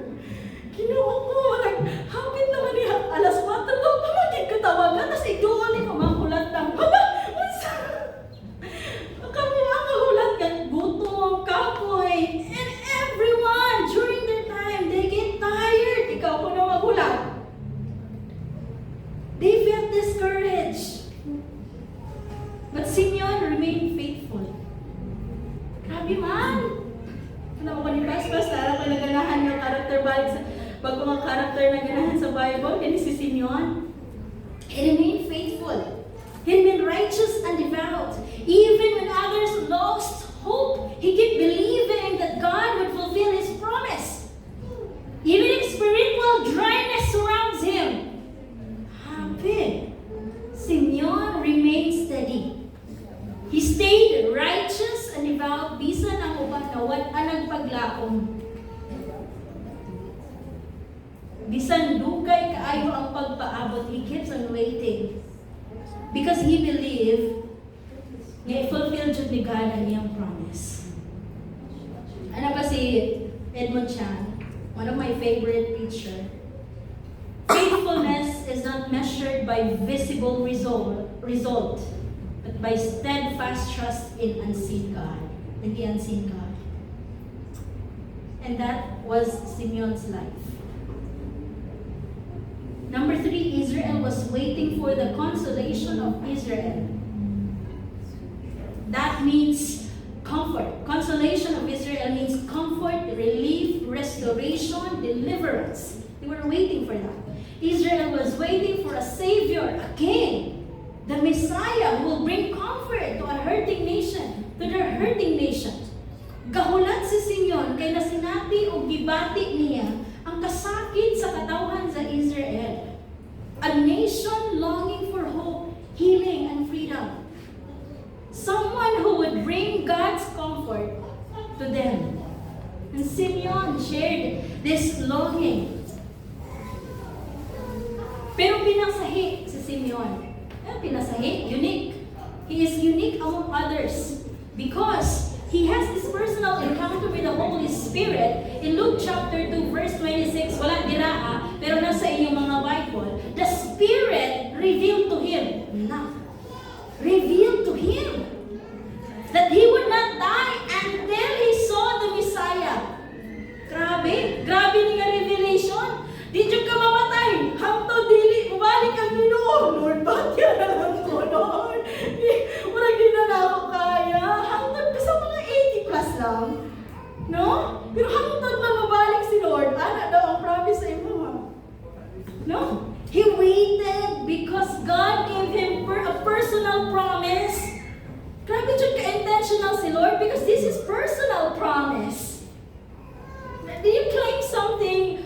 Speaker 2: Ginoo ko, hapit naman niya. Alas 4 ko, pamagin ko tawagan. Tapos iguan ni mamakulat ng, Baba! Kami ang kahulat ka, gutom, kapoy, and everyone during their time, they get tired. Ikaw ko na magulat. They felt discouraged. But Simeon remained faithful. Grabe man. Ano ko ni Paspas, tara ko naganahan ng character balik sa pag mga character na ganahan sa Bible, kani si Simeon. He remained faithful. He remained righteous and devout. Even when others lost hope, he kept believing that God would fulfill His promise. Even if spiritual dryness surrounds him, Simeon remained steady. He stayed righteous and devout, bisan ang uban na wala nagpaglaom. Bisan dugay kaayo ang pagpaabot, he keeps on waiting. Because he believed na i-fulfill jud ni God ang iyang promise. Ano pa si Edmund Chan, one of my favorite preachers. Faithfulness is not measured by visible result, but by steadfast trust in unseen God, in the unseen God. And that was Simeon's life. Number 3, Israel was waiting for the consolation of Israel. That means comfort. Consolation of Israel means comfort, relief, restoration, deliverance. They were waiting for that. Israel was waiting for a Savior, a King, the Messiah who will bring comfort to a hurting nation, to their hurting nation. Gahulat si Simeon kay nasinati o gibati niya ang kasakit sa katawhan sa Israel. A nation longing for hope, healing, and freedom. Someone who would bring God's comfort to them. And Simeon shared this longing. Pero pinasahi si Simeon. Pinasahi, unique. He is unique among others because he has this personal encounter with the Holy Spirit. In Luke chapter 2 verse 26, wala dira pero nasa inyong mga Bible, the Spirit revealed to him. Revealed to him that he would not die until he saw the Messiah. Grabe niya revelation. Di ka mamatay. Hangtod dili mabalik ang Ginoo. Lord, bakit yan alam ko, Lord? Wala din na ako kaya. Hangtod ko sa mga 80 plus lang. No? Pero hangtod na mabalik si Lord. Ano daw ang promise sa imo? No? He waited because God gave him a personal promise. Grabe dyan ka-intentional si Lord because this is personal promise. Do you claim something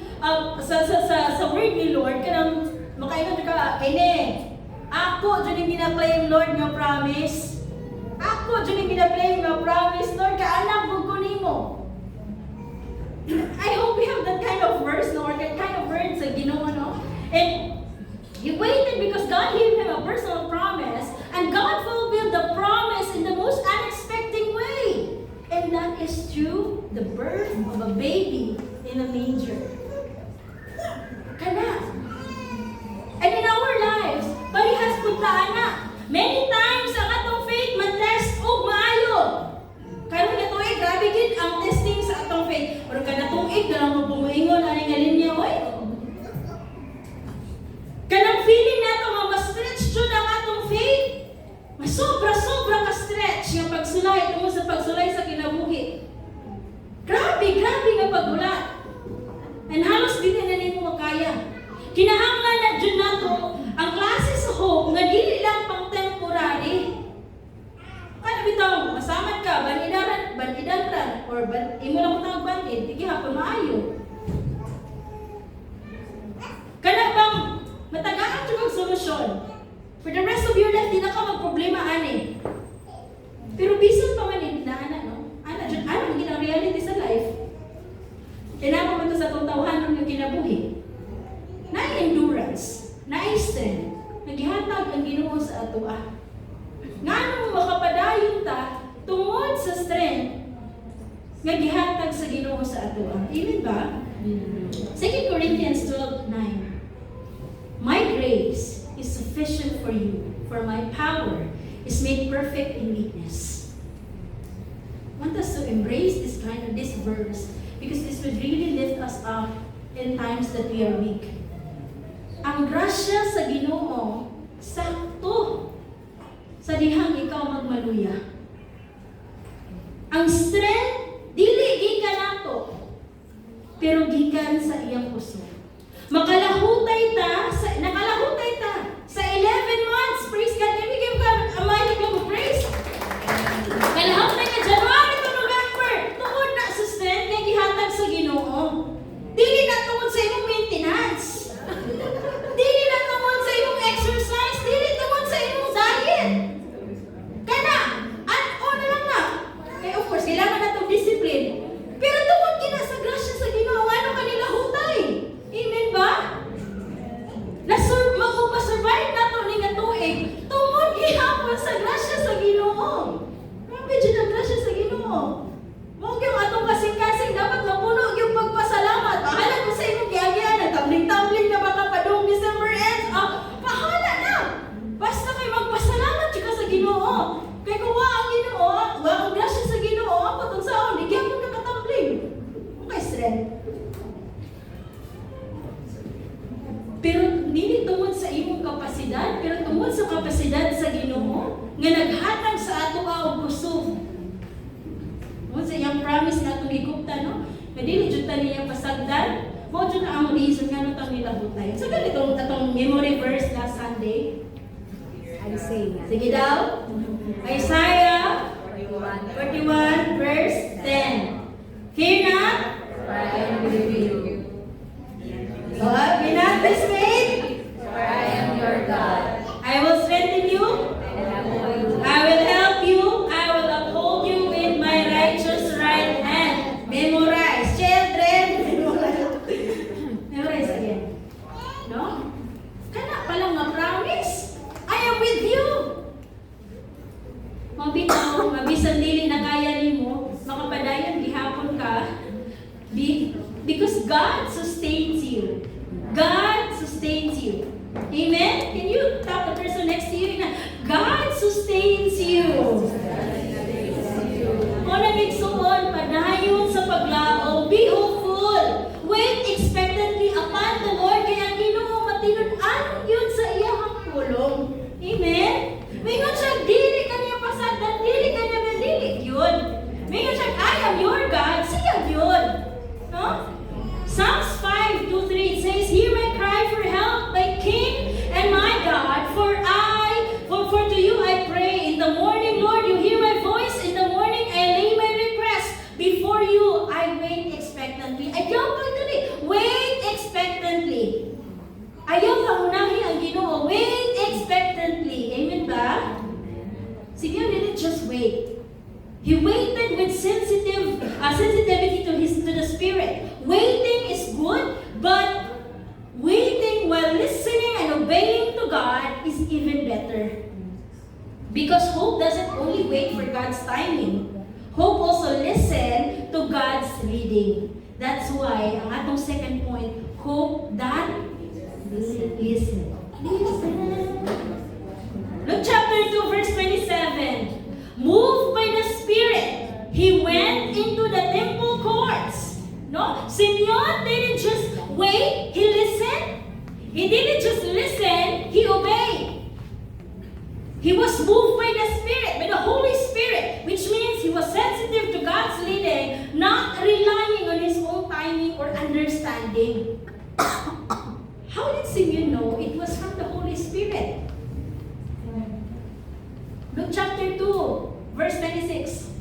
Speaker 2: sa word ni Lord? Kanang makaingon ka, kini, ako dyan yung ginaclaim Lord nga promise. Ako dyan yung ginaclaim nga promise, Lord, kaanak mo ko nimo. I hope we have that kind of verse, no? Or that kind of words sa Ginoo, no? And he waited because God gave him a personal promise, and God fulfilled the promise in the most unexpected way. And that is through the birth of a baby in a manger. Kana. And in our lives, parehas puntaan na. Many times ang atong faith man-test o maayo. Karon nga tuig, grabe gid ang testing sa atong faith. Pero kada tuig na lang magpumuingon ani nga linya, oy. Kanang feeling nato nga ma-stretch jud ang atong faith. Sobra ka-stretch yung pagsulay tungod sa pagsulay sa kinabuhi. Grabe nga pagulat. And halos di na nimo makaya. Kinahanglan na dyan nato ang klase sa hope nga dili lang pang temporary. Ano bitaw, masamad ka, banidaran, or imo lang mo tawag banid, di gihapon maayo. Kana bang matagaan jud ang solusyon. For the rest of your life, di na ka magproblema, ani. Pero bisan pa man, hindi na, no? Ano ang reality sa life? Kailangan mo ito sa tawhan ng kinabuhi. Na-endurance, na-strength, naghihatag ang Ginoo sa atoa. Nga nung makapadayon ta, tungod sa strength, naghihatag sa Ginoo sa atoa. Amen ba? 2 Corinthians 12:9. My grace is sufficient for you, for my power is made perfect in weakness. I want us to embrace this verse because this would really lift us up in times that we are weak. Ang grasya sa Ginoo sakto sa dihang ikaw magmaluya. Ang strength dili gikan nato pero gikan sa iyang puso. Nakalahutay ta sa 11 months. Praise God. Can we give God a mighty clap of praise? Kalahutay ka January to November. Tungod na sa strength nga gihatag sa Ginoo. Dili na tungod sa imong maintenance. Dili na tungod sa imong exercise. Dili tungod sa imong diet. Kana, na lang na. Okay, of course, kailangan na itong discipline. Pero tungod kina sa grasya sa Ginoo, ano kanila hutay? Amen ba? Magupas listen. Pero dili tungod sa imong kapasidad, pero tungod sa kapasidad sa Ginoo nga naghatag sa ato og kusog. Mo sa iyang promise na atong higugtan, no? Nga dili jud ta niya pasagdan. Mo jud na ang reason nga no tang nilabutay. Sa ganitong atong memory verse last Sunday.
Speaker 3: Isaiah.
Speaker 2: Sige daw. Isaiah 41 verse 10. Fear not,
Speaker 3: For I am with you.
Speaker 2: be not dismayed.
Speaker 3: For I am your God.
Speaker 2: I will strengthen you.
Speaker 3: And I will hold you.
Speaker 2: I will help you. I will uphold you with my righteous right hand. Memorize, children. Memorize again. No? Kana palang ma-promise. I am with you. Mabitaw, mabisan dili na kaya nimo, makapadayon gihapon ka. Because God sustains you. God sustains you. Amen? Can you tap the person next to you? God sustains you. Kung nagigsuon, padayon sa paglaom, be hopeful. Wait expectantly upon the Lord, kaya ang Ginoo matinud-an yun sa iyang pulong. Amen? Mingon siya, dili ka niya pasagdan, dili ka niya dili yun. Mingon siya, I am your God, siya yun. No? Psalms 5:2-3 it says, "Hear my cry for help, my King and my God, for to you I pray in the morning, Lord, you hear my voice in the morning. I lay my request before you. I wait expectantly." Ayaw pagdali, wait expectantly. Ayaw pangunahi ang Ginoo, wait expectantly. Amen ba? Simeon didn't just wait. He waited with sensitivity to the Spirit. Waiting is good, but waiting while listening and obeying to God is even better. Because hope doesn't only wait for God's timing. Hope also listen to God's leading. That's why, ang atong second point, hope that listen. Luke chapter 2, verse 27. Moved by the Spirit, he went into the temple courts. No? Simeon didn't just wait, he listened. He didn't just listen, he obeyed. He was moved by the Spirit, by the Holy Spirit, which means he was sensitive to God's leading, not relying on his own timing or understanding. How did Simeon know it was from the Holy Spirit? Luke chapter 2, verse 26.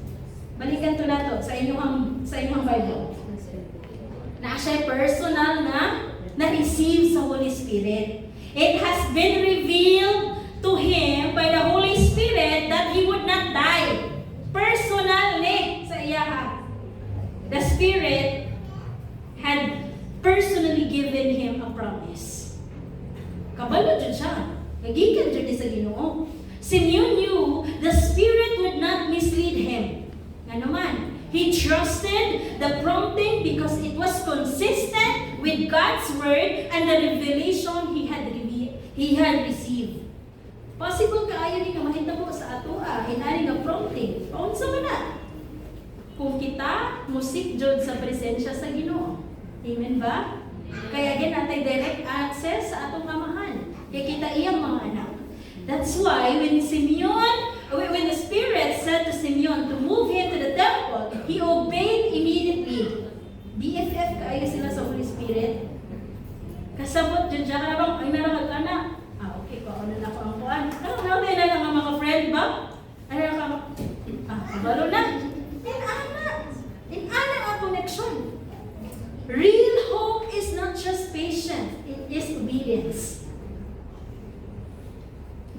Speaker 2: Balikan to nato sa inyong Bible. Na siya personal na receive sa Holy Spirit. It has been revealed to him by the Holy Spirit that he would not die. Personally sa iya. The Spirit had personally given him a promise. Kabalo dyan siya. Nagikan dyan sa Ginoo. Simeon knew the Spirit would not mislead him. Nga naman, he trusted the prompting because it was consistent with God's word and the revelation he had received. Possible kaayo ni nga mahitabo sa ato hinari nga prompting. Paunsa man na? Kung kita musik jud sa presensya sa Ginoo. Amen ba? Kaya ginatay direct access sa atong amahan. Kaya kita iyang mga anak. That's why when the Spirit said to Simeon to move him to the temple, he obeyed immediately. BFF kaayo sila sa Holy Spirit. Kasabot dyan siya ka bang, ay narangag ka na. Okay, ano na ako ang kuhan. Ano na lang ang mga friend ba? Ano na ka kabalo na. In ana ang connection. Real hope is not just patience, it is obedience.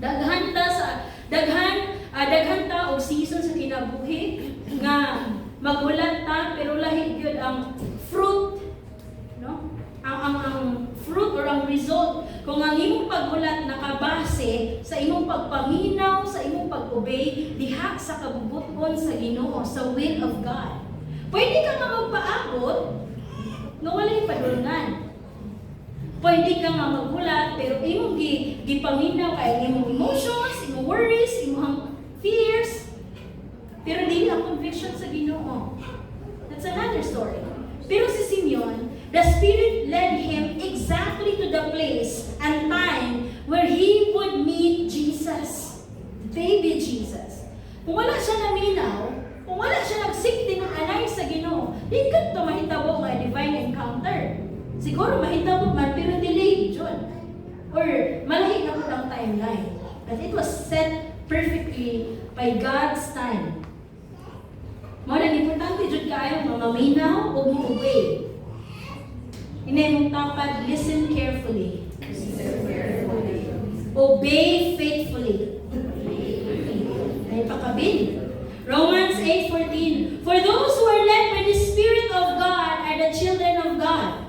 Speaker 2: Daghan ta og season sa kinabuhi nga magulat ta pero lahi gyud ang fruit, no? Ang fruit or ang result kung ang imong paggulat nakabase sa imong pagpaminaw, sa imong pag-obey diha sa kabubuton sa Ginoo, sa will of God. Pwede ka nga magpaabot no walay padulungan. Pwede ka nga magulat, pero imong gipaminaw kay imong emotions, imong worries, imong fears. Pero dili ang conviction sa Ginoo. That's another story. Pero si The Spirit led him exactly to the place and time where he would meet Jesus, baby Jesus. Kung wala siya naminaw, kung wala siya nagsikti ng anay sa Ginoo, di ka ito mahitabo nga divine encounter. Siguro mahitabo man, pero delayed yun. Or malahi na po ang timeline. But it was set perfectly by God's time. Mo na importante jud kaayo mamaminaw o mo-obey. Inay mong tapad, listen carefully. Obey faithfully. Ay pakabin. Romans 8:14. For those who are led by the Spirit of God are the children of God.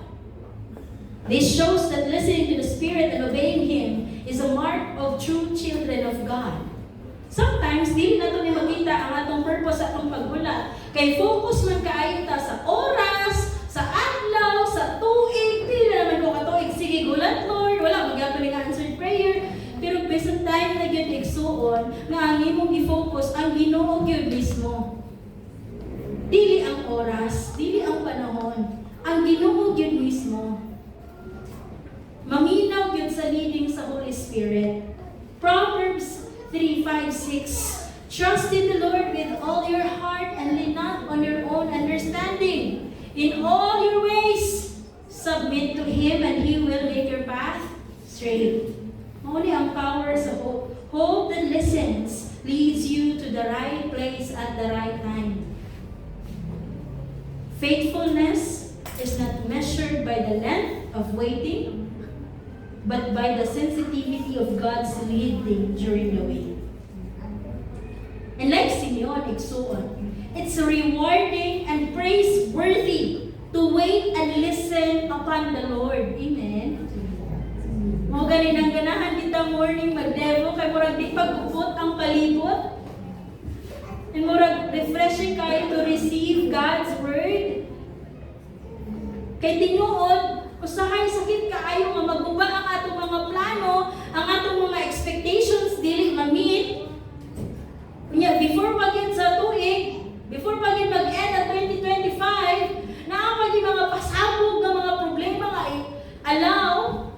Speaker 2: This shows that listening to the Spirit and obeying Him is a mark of true children of God. Sometimes, dili na ito ni makita ang atong purpose sa atong pagbulat. Kay focus man kaayo ta sa oras, sa adlaw, sa tuig, pili naman ko katuig. Sige, gulat Lord, wala, magyapon ng answered prayer. Pero bisan time na yun igsuon, nga ang imong i-focus, ang Ginoo yun mismo. Dili ang oras, dili ang panahon, ang Ginoo yun mismo. Maminaw yun sa leading sa Holy Spirit. Proverbs 3:5-6. Trust in the Lord with all your heart and lean not on your own understanding. In all your ways, submit to Him and He will make your path straight. Only ang power sa hope. Hope that listens leads you to the right place at the right time. Faithfulness is not measured by the length of waiting, but by the sensitivity of God's leading during the way. And like Simeon, it's rewarding and praiseworthy to wait and listen upon the Lord. Amen? Mga ganin ang ganahan kita morning mag-devo, kay murag di pag-upot ang palibot. And murag refreshing kayo to receive God's Word. Kay tinuod, usahay sakit kaayo nga maguba ang atong mga plano, ang atong mga expectations dili ma-meet. Kunya before pagin sa tuig, before pagin mag-end ang 2025, naa pa mga pasabog nga mga problema nga allow.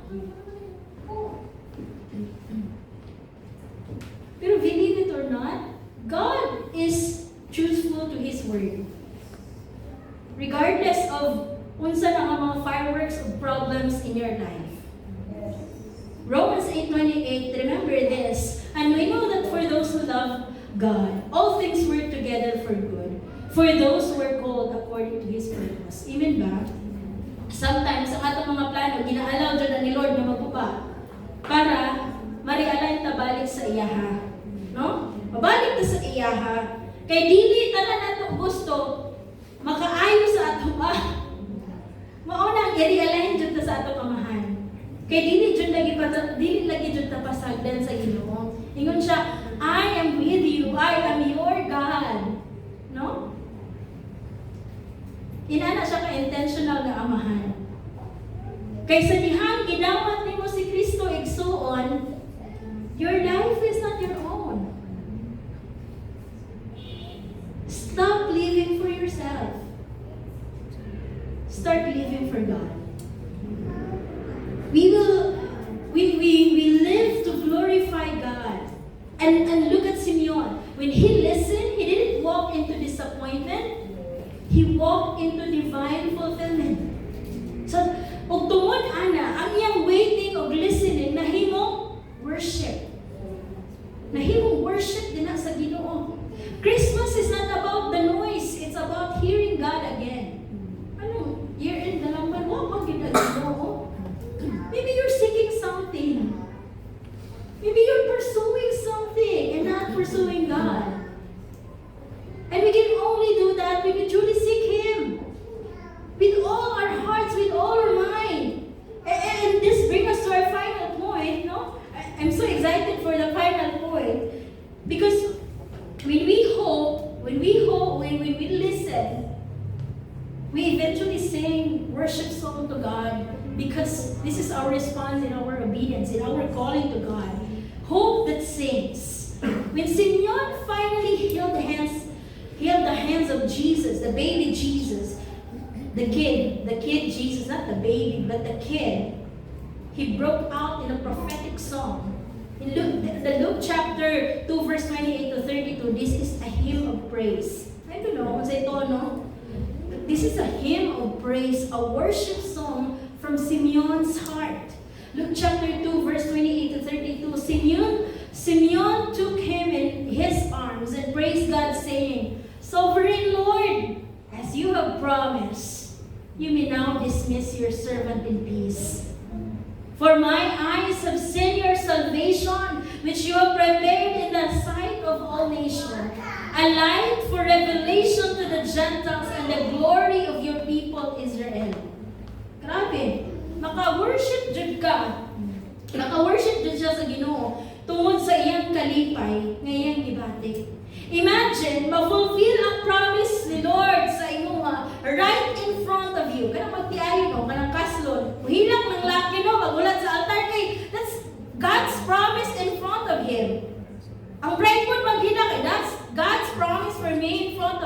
Speaker 2: Pero believe it or not, God is truthful to His Word. Regardless of unsa na ang mga fireworks of problems in your life. Romans 8:28, remember this, and we know that for those who love God, all things work together for good, for those who are called according to His purpose. Amen ba? Sometimes, ang atong mga plano, ginaalaw dyan ni Lord na magpupa para ma-realign ta balik sa iyaha. No? Mabalik ta sa iyaha. Kay dili tanan nato gusto makaayo sa ato mauna i-realign jud ta sa ato kamahan. Kay dili lagi jud ta pasagdan sa Ginoo. Ingon siya, I am with you. I am your God. No? Inana siya ka-intentional na amahan. Kay sa dihang gidawat nimo si Kristo igsuon, your life is not your own. Stop living for yourself. Start living for God. We live to glorify God. And look at Simeon. When he listened, he didn't walk into disappointment. He walked into divine fulfillment. So, ug tungod ana, ang iyang waiting og listening nahimong worship. Nahimong worship din sa Ginoo. Christmas is not about the noise, it's about hearing God again. Year-end na lang man, wag ginagawa. Maybe you're seeking something. Maybe you're pursuing something and not pursuing God. And we can only do that when we truly seek Him. With all our hearts, with all our mind. And this brings us to our final point, no? I'm so excited for the final point. Because when we hope, when we listen, we eventually sing worship song to God because this is our response in our obedience, in our calling to God. Hope that sings. When Simeon finally healed the hands of Jesus, the baby Jesus, the kid Jesus, not the baby, but the kid, he broke out in a prophetic song. In Luke chapter 2, verse 28 to 32, this is a hymn of praise. I don't know, kung sa ito, no? This is a hymn of praise, a worship song from Simeon's heart. Luke chapter 2, verse 28 to 32, Simeon took him in his arms and praised God, saying, Sovereign Lord, as you have promised, you may now dismiss your servant in peace. For my eyes have seen your salvation, which you have prepared in the sight of all nations, a light for revelation to the Gentiles and the glory of your people Israel. Grabe, maka-worship jud ka. Maka-worship jud siya sa Ginoo tungod sa iyang kalipay ngayang gibati. Imagine, ma-fulfill ang promise ni Lord sa imo right in front of you. Kanang magtiayo no, kanang kaslon. Muhilak ng laki no, magulat sa altar kay that's God's promise in front of him. Ang bride po maghilak, that's God's promise for me in front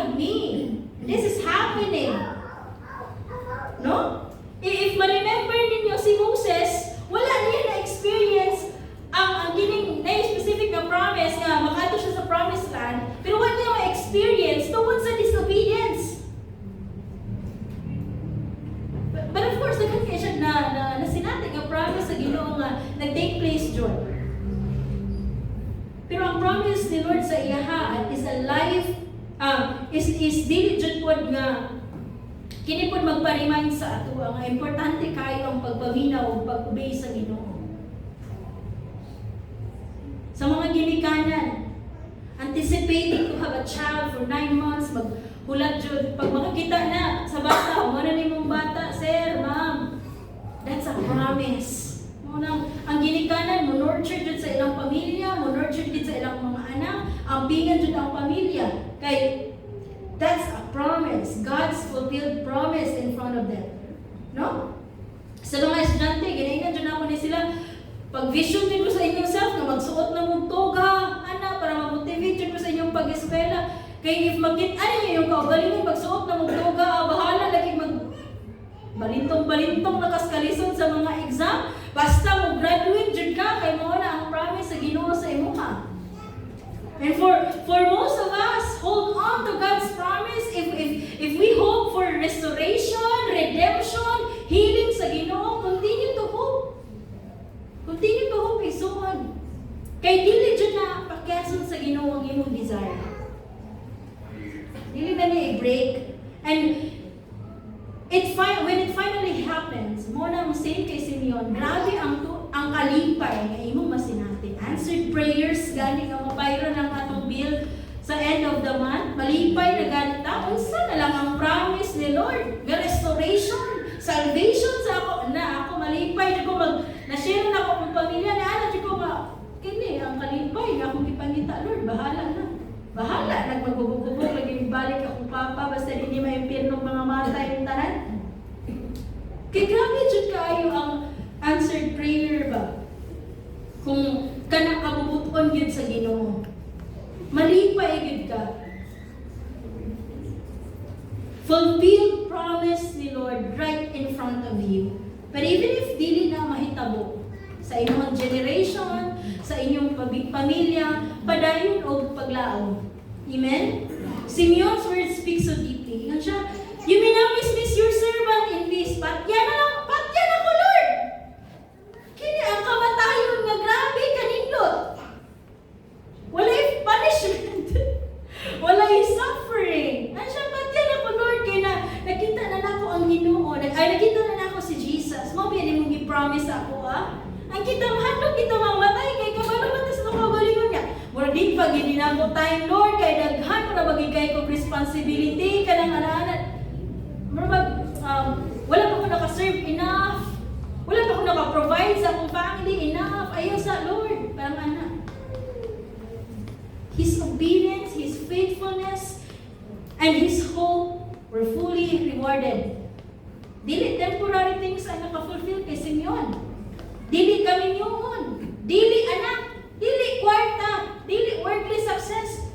Speaker 2: of me. This is happening. No? If ma-remember ninyo si Moses, wala niya na-experience ang gining na-specific na promise nga makato siya sa promised land, pero wala niya ma-experience tungkol sa disobedience. But of course, daghan kaya siya na sinati nga promise sa Ginoo nga nag-take place dyan. Pero ang promise ni Lord sa iyaha is a life, is dili jud pod nga kini pod magpa-remind sa ato nga importante kayo ang pagpaminaw ug pag-obey sa Ginoo. Sa mga ginikanan, anticipating to have a child for 9 months, maghulat jud. Pag makakita na sa bata, mo na nimong bata, sir, ma'am, that's a promise. Ang ginikanan, mo nurture jud sa ilang pamilya, mo nurture jud sa ilang mga anak, ang bingan jud ang pamilya. Kay that's a promise. God's fulfilled promise in front of them. No? Sa mga estudyante, ginaingan jud ako ni sila, pag-vision din mo sa inyong self na magsuot na mong toga, ana, para ma-motivate din mo sa inyong pag-eskwela. Kaya if makita niyo yung kaugalingan magsuot na mong toga, bahala lagi balintong-balintong nakaskalisod sa mga exam, basta mo graduate jud ka, kay mo na ang promise sa Ginoo sa imuha. And for most of us, hold on to God's promise. If we hope for restoration, redemption, healing sa Ginoo, continue to hope. Continue to hope, isuon. Kay dili jud na pakyason sa Ginoo ang imong desire. Dili na niya i-break. And when it finally happens, mo na mo say kay Simeon, grabe ang kalipay nga imong masinati. Answered prayers gani nga mabayro ng atong bill sa end of the month. Malipay na gani ta. Unsa na lang ang promise ni Lord? Nga restoration, salvation sa ako na ako malipay na ko na-share na ako ng pamilya na ana ko kini ang kalipay nga akong ipangita, Lord, bahala na. Bahala, nagmagubog-ubog lagi balik akong papa basta hindi maimpirno mga matay yung tanan. Kaya grabe jud kaayo ang answered prayer ba? Kung kanang kabubuton gyud sa Ginoo. Malipay gyud ka. Fulfilled promise ni Lord right in front of you. But even if dili na mahitabo sa inyong generation, sa inyong pamilya, padayon o paglaom. Amen? Simeon's words speak so deeply. Yan siya, you may now dismiss your servant in peace. Patya na ko, Lord! Kini ang kamatayon nga grabe kanindot. Wala'y punishment. Wala'y suffering. Yan siya, patya na ko, Lord, kaya nakita na nako ang Ginoo. Nakita na nako si Jesus. Mo biya nimong i-promise ako, Ang kita mahadlok, kita mamatay, kay kabalo matas na kaugalingon niya. Mura din pag hindi na ko time, Lord, kay daghan ko na magigay ko responsibility, kanang anak-anak. Wala pa ko nakaserve enough. Wala pa ko nakaprovide sa akong family enough. Ayaw sa Lord, parang anak. His obedience, His faithfulness, and His hope were fully rewarded. Dili temporary things ang nakafulfill kay Simeon. Dili kami yun. Dili anak. Dili kwarta. Dili worldly success.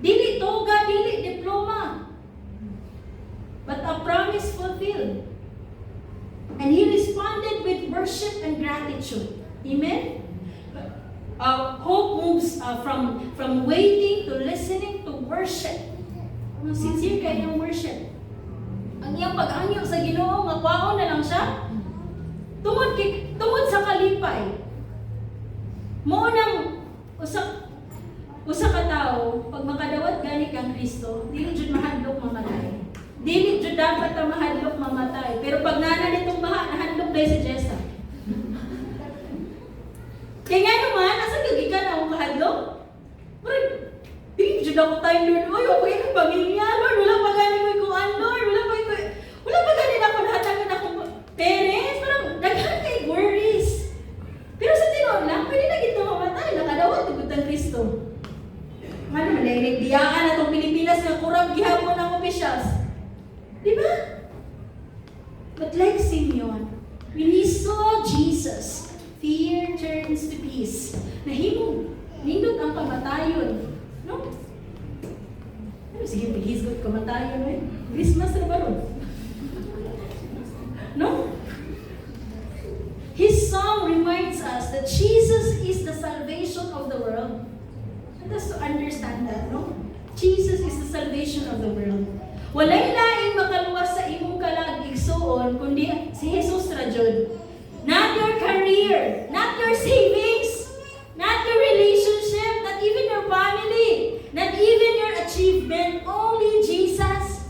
Speaker 2: Dili toga. Dili diploma. but a promise fulfilled. And he responded with worship and gratitude. Amen? Hope moves from waiting to listening to worship. Sincere kayo yung worship. Ang iyang pag-angyo sa Ginoo, magwaon na lang siya. Tungod sa kalipay. Mo nang usa ka tao, pag makadawat gani kang Kristo, dili jud mahadlok mamatay. Dili jud dapat ta mahadlok mamatay. Pero pag nana nitong baha, nahadlok dahil si Jessa. Kaya nga naman, asa kagikan ako kahadlok? Pero, dili jud ako tayo, Lord. Ay, ako yung pamilya, Lord. Wala pa gani ko ikuan, Lord. Wala pa gani na ako nahatagan akong parents. Parang, daghan kay worries. Pero sa tinuod lang, pwede na gito mamatay. Nakadawat, tugod ng Kristo. Ano man, nagdiyaan na itong Pilipinas na kurang gihapon ng officials. Di ba? But like Simeon, when he saw Jesus, fear turns to peace. Nahimog, nindot ang kamatayon. No? Ano, sige, pag-hisgot kamatayon eh. Christmas na ba ron? No? His song reminds us that Jesus is the salvation of the world. Let us to understand that, no? Jesus is the salvation of the world. Walay laing makaluwas sa imong kalag igsuon kundi si Jesus ra jud. Not your career, not your savings, not your relationship, not even your family, not even your achievement, only Jesus.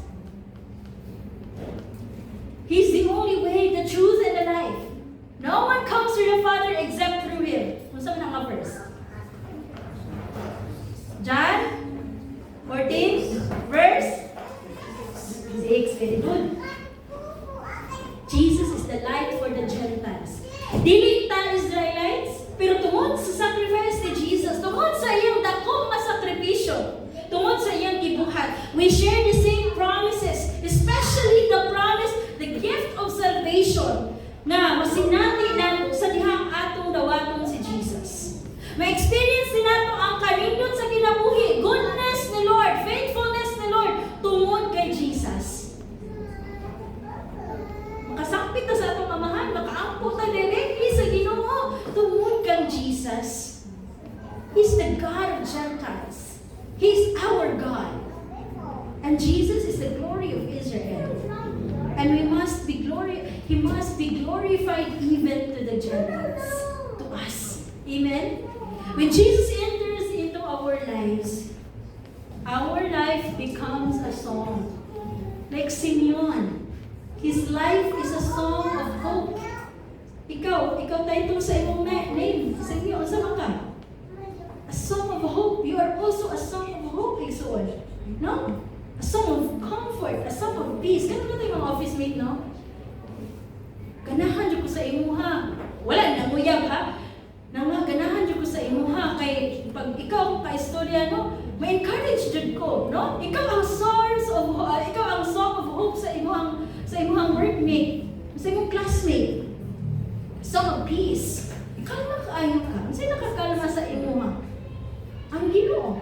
Speaker 2: He's the only way, the truth, and the life. No one comes to the Father except through Him. Unsa man ang verse? John 14, verse 6. Very good. Jesus is the light for the Gentiles. Dili ta Israelites, pero tungod sa sacrifice ni Jesus, tungod sa iyang dakong masakripisyo, tungod sa iyang gibuhat, we share the same promises, especially the promise, the gift of salvation, na masinati na sa dihang atong dawaton si Jesus. Ma-experience din nato ang kanindot sa kinabuhi, goodness ni Lord, faithfulness ni Lord, tungod kay Jesus. Makasakpit na sa atong amahan, makaampo ta directly sa Ginoo, tungod kang Jesus. He's the God of Gentiles. He's our God. And Jesus is the glory of Israel. And He must be glorified even to the Gentiles, to us. Amen? When Jesus enters into our lives, our life becomes a song. Like Simeon, his life is a song of hope. Ikaw title sa imong name. Simeon, sama ka? A song of hope. You are also a song of hope, Igsoon. No? A song of comfort, a song of peace. Ganun na tayo mga office mate, no? Ganahan dyan ko sa imuha. Wala, nanguyab ha? Ganahan dyan ko sa imuha. Kay pag ikaw ka-istorya, no? May encourage dyan ko, no? Ikaw ang source of ikaw ang song of hope sa imuhang workmate, sa imong classmate. Song of peace. Kalma kaayo ka. Sino nakakalma sa imuha? Ang Ginoo.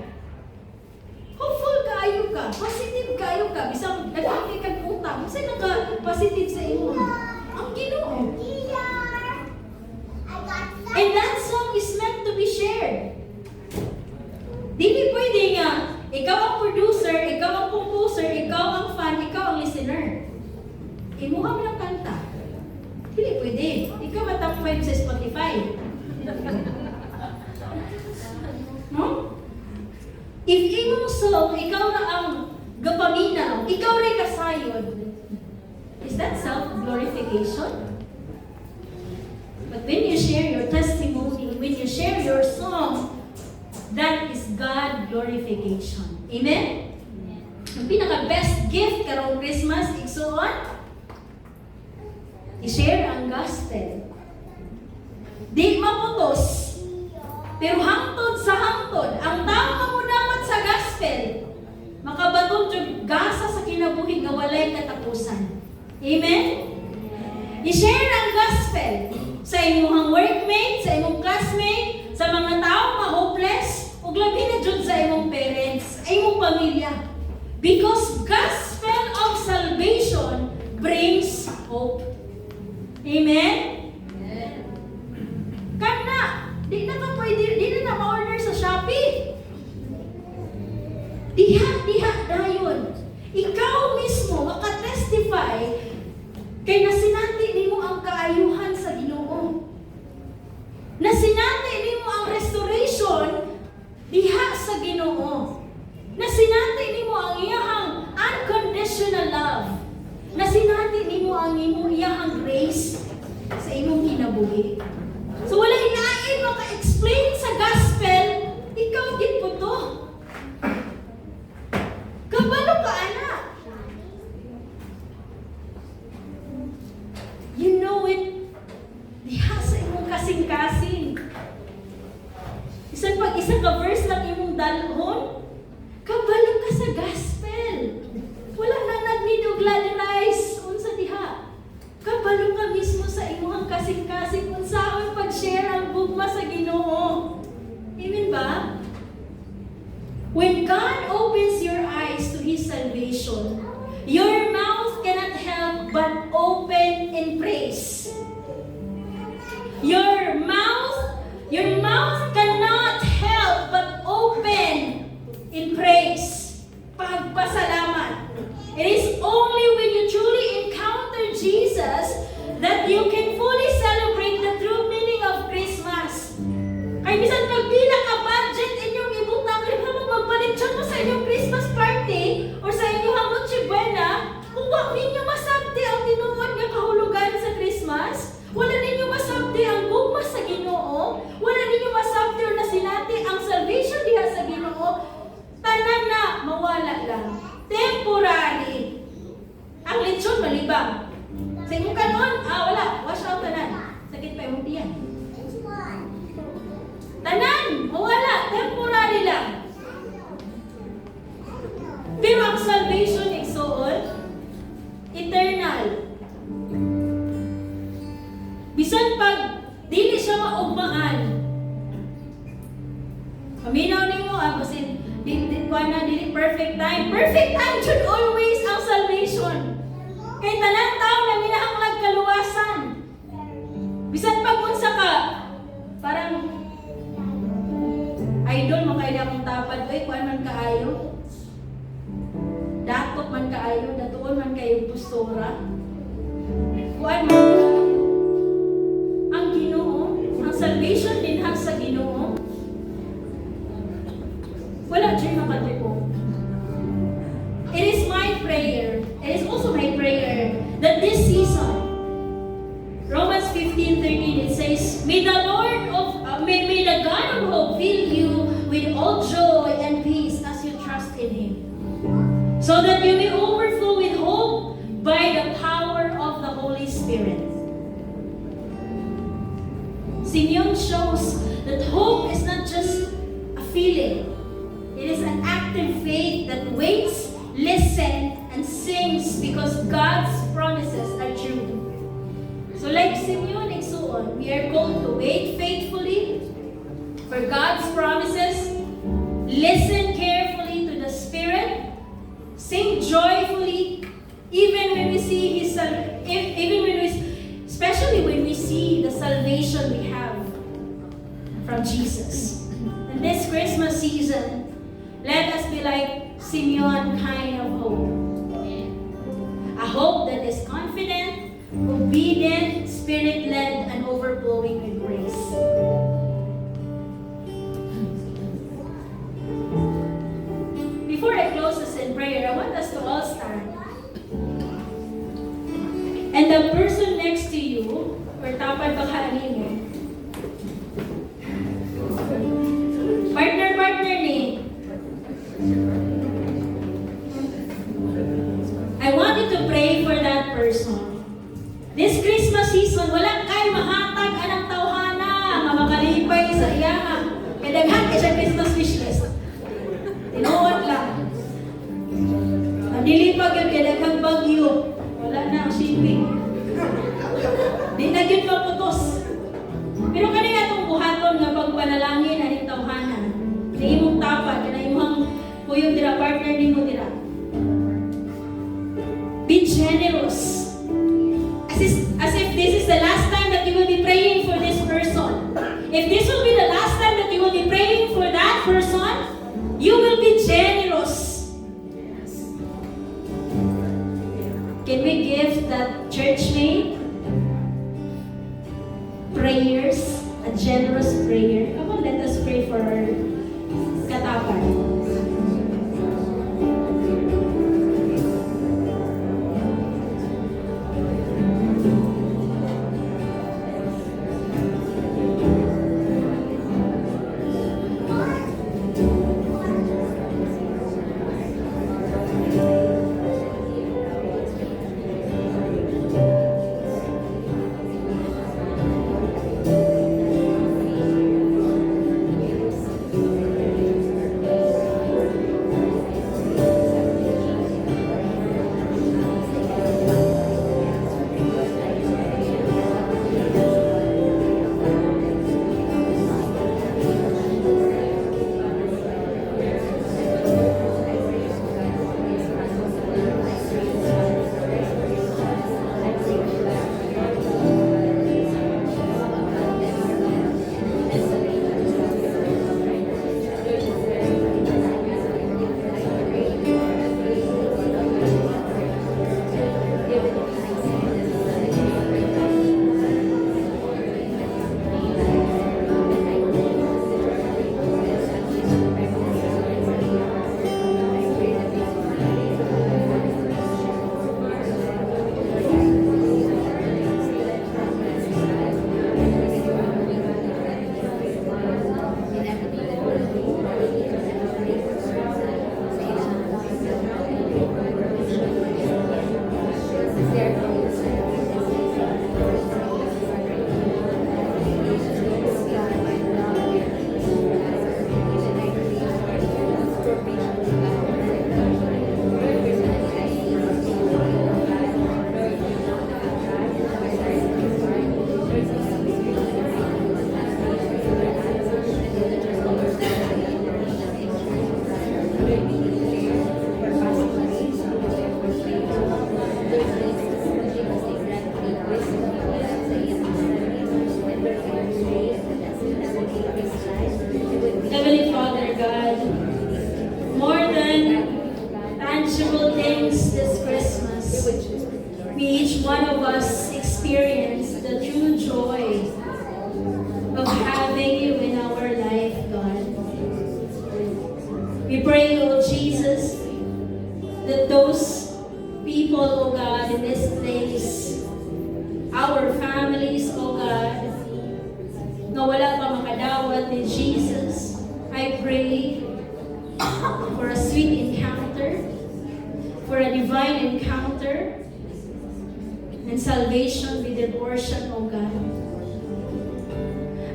Speaker 2: Hopeful kaayo ka. Positive kaayo ka. Bisang nagkakay kang utang. Sino naka-positive sa imuha? Ang Ginoo. And that song is meant to be shared. Dili pwede nga, ikaw ang producer, ikaw ang composer, ikaw ang fan, ikaw ang listener. Imuha mo ng kanta. Dili pwede. Ikaw matap 5 sa Spotify. No? If imong song, ikaw na ang gapaminaw, ikaw rin kasayod, is that self-glorification? But when you share your testimony, when you share your song, that is God glorification. Amen? Ang pinaka-best gift karong Christmas, igsuon, i-share ang gospel. Di maputos, pero hangtod sa hangtod, ang tao mamunawat sa gospel, makabaton jud gasa sa kinabuhi nga walay katapusan. Amen? I-share ang gospel sa imong workmate, sa imong classmate, sa mga taong ma-hopeless, ug labi na jud sa imong parents, sa imong pamilya. Because gospel of salvation hope. Amen? Kana, di na ma-order sa Shopee. Diha dayon. Ikaw mismo makatestify kay nasinati nimo ang kaayuhan sa Ginoo. Nasinati nimo ang restoration diha sa Ginoo. Nasinati nimo ang iyang unconditional love. Nasinati nimo ang iyang grace sa imong kinabuhi. So wala hinain maka-explain sa gospel, ikaw gid po to. Kabalo ka, anak. You know it. Diha sa imong kasing-kasing. Isa ka verse lang imong dalhon, kabalo ka sa gospel. Wala na nag-need og glad rice unsa diha. Kabalo ka mismo sa imong kasing-kasing unsaon pag-share ang bugma sa Ginoo. Amen ba? When God opens your eyes to His salvation, your mouth cannot help but open in praise. Your mouth cannot help but open in praise. Pagpasalamat. It is only when you truly encounter Jesus that you can fully celebrate the true meaning of Christmas. Kaya bisan pagpila ka budget inyong ibutang, magpalit mo sa inyong Christmas party or sa inyong Noche Buena, kung wag ninyo masabti ang tinuod nga kahulugan sa Christmas, wala ninyo masabti ang bugma sa Ginoo, wala ninyo masabti or nasinati ang salvation diha sa Ginoo, tanan na mawala lang. Temporary. Ang lechon malibang. Sa imong kanon, wala, wash out tanan. Sakit pa imong tiyan. Tanan, mawala, temporary lang. Pero ang salvation igsoon, eternal. Bisan pag dili siya maugmaan. Paminaw ninyo, basin dili perfect time. Perfect time should always ang salvation. Kay tanan tawo na minahanglag kaluwasan. Bisan pag unsa ka, parang idol mo kay akong tapad, oy kuan man kaayo. Datot man kaayo, datuon man kayo postura. Kuan man ang Ginoo, ang salvation din ha sa Ginoo. Wala dyan makatipo. It is my prayer, it is also my prayer that this season, Romans 15:13, it says, May the God of hope fill you with all joy and peace as you trust in Him, so that you may overflow with hope by the power of the Holy Spirit. Simeon shows that hope is not just a feeling. It is an active faith that waits, listens, and sings because God's promises are true. So like Simeon igsuon, we are called to wait faithfully for God's promises, listen carefully to the Spirit, sing joyfully, especially when we see the salvation we have from Jesus. In this Christmas season, let us be like Simeon kind of hope. A hope that is confident, obedient, Spirit-led, and overflowing with grace. Before I close this in prayer, I want us to all stand. And the person next to you, or tapad baka mo, partner ni, I want you to pray for that person. This Christmas season, wala kay mahatag anang tawhana nga makalipay sa iyaha. Kaya daghan kay siya Christmas wish list. Tinuod lang. Nandilipag yun kaya daghang bagyo. Wala na ang shipping. Di na yun maputos. Pero kanina itong buhaton nga pagpanalangin na rin tawhana. Na imong tapad, na imong kuyong tira, partner ni mo tira. Be generous as if this is the last time that you will be praying for this person. If this will be the last time that you will be praying for that person, you will be generous. Can we give that church mate prayers, a generous prayer? Come on, let us pray for our katapan. Heavenly Father God, more than tangible things this Christmas, may each one of us experience the true joy of having you in our life, God. We pray, Lord Jesus, that those people, oh God, in this place, our families, oh God, na wala pa makadawat ni Jesus, I pray for a sweet encounter, for a divine encounter, and salvation be their portion, O God.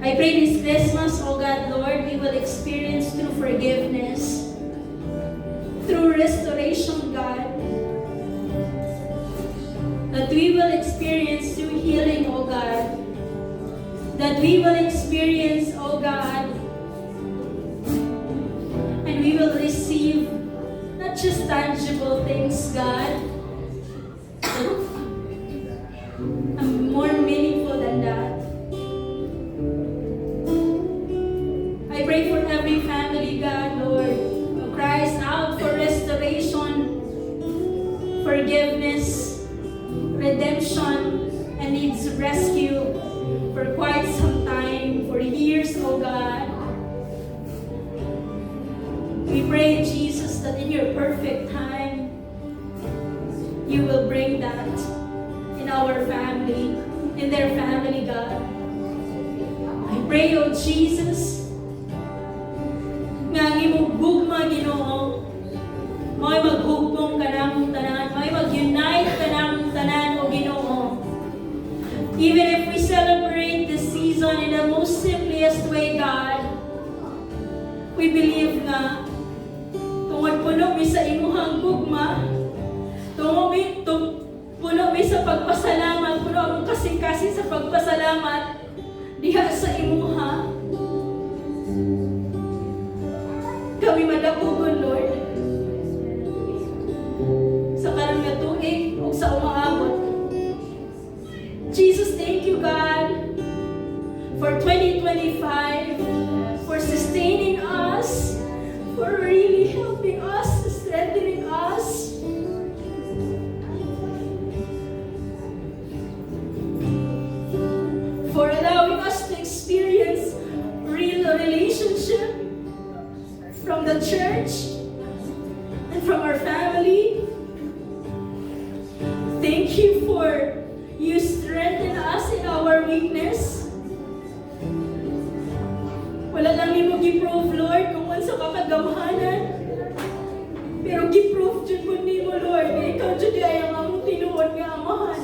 Speaker 2: I pray this Christmas, O God, Lord, we will experience through forgiveness, through restoration, God, that we will experience through healing, O God, that we will experience, O God, and we will receive not just tangible things, God, but more meaningful than that. I pray for every family, God, Lord, who cries out for restoration, forgiveness, redemption, and needs rescue for quite some time, for years, oh God. We pray, Jesus, that in your perfect time, you will bring that in our family, in their family, God. I pray, oh Jesus, nga ang imong gugma, Ginoo, may maghugmong ka namong tanan, may mag-unite ka namong tanan, o Ginoo. Even if we celebrate this season in the most simplest way, God, we believe nga, tungod puno mi sa imuhang gugma, puno mi sa pagpasalamat, puno akong kasing-kasing sa pagpasalamat, diha sa imuha. Kami madapugon, Lord, sa karon nga tuig o sa umaabot. Jesus, thank you, God, for 2025, for sustaining us, for really helping us, strengthening us. For allowing us to experience real relationship from the church and from our family. Thank you for you strengthen us in our weakness. Wala lang ni mo gi-prove, Lord, kung unsa ka kagamhanan. Pero gi-prove jud mo ni mo, Lord, na ikaw jud ay ang among tinuod nga amahan.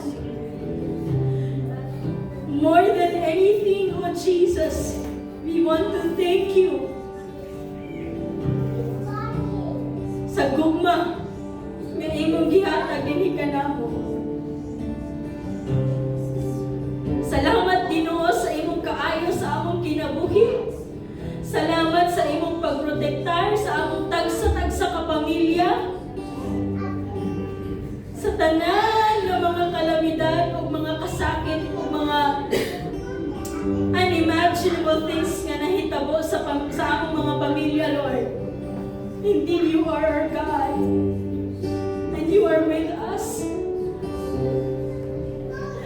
Speaker 2: More than anything, oh Jesus, we want to thank you sa gugma nga imong gihatag dinhi kanamo. Salamat, Ginoo, sa imong kaayo sa among kinabuhi. Salamat sa imong pagprotektar sa among tagsa-tagsa ka pamilya. Sa tanan nga mga kalamidad o mga kasakit o mga unimaginable things nga nahitabo sa among mga pamilya, Lord. Indeed, you are our God. And you are with us.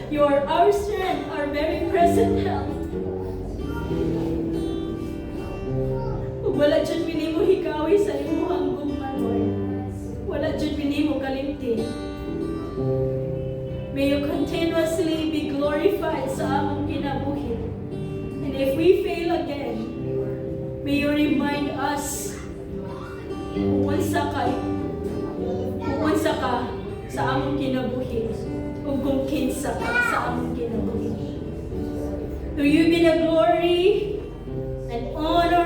Speaker 2: You are our strength, our very present help. Ug wala jud minimo hikawi sa imong gugma, Lord. Wala jud minimo kalimti. May you continuously be glorified sa among kinabuhi. And if we fail again, may you remind us kung unsa ka sa among kinabuhi ug kung kinsa ka sa among kinabuhi. To you be the glory and honor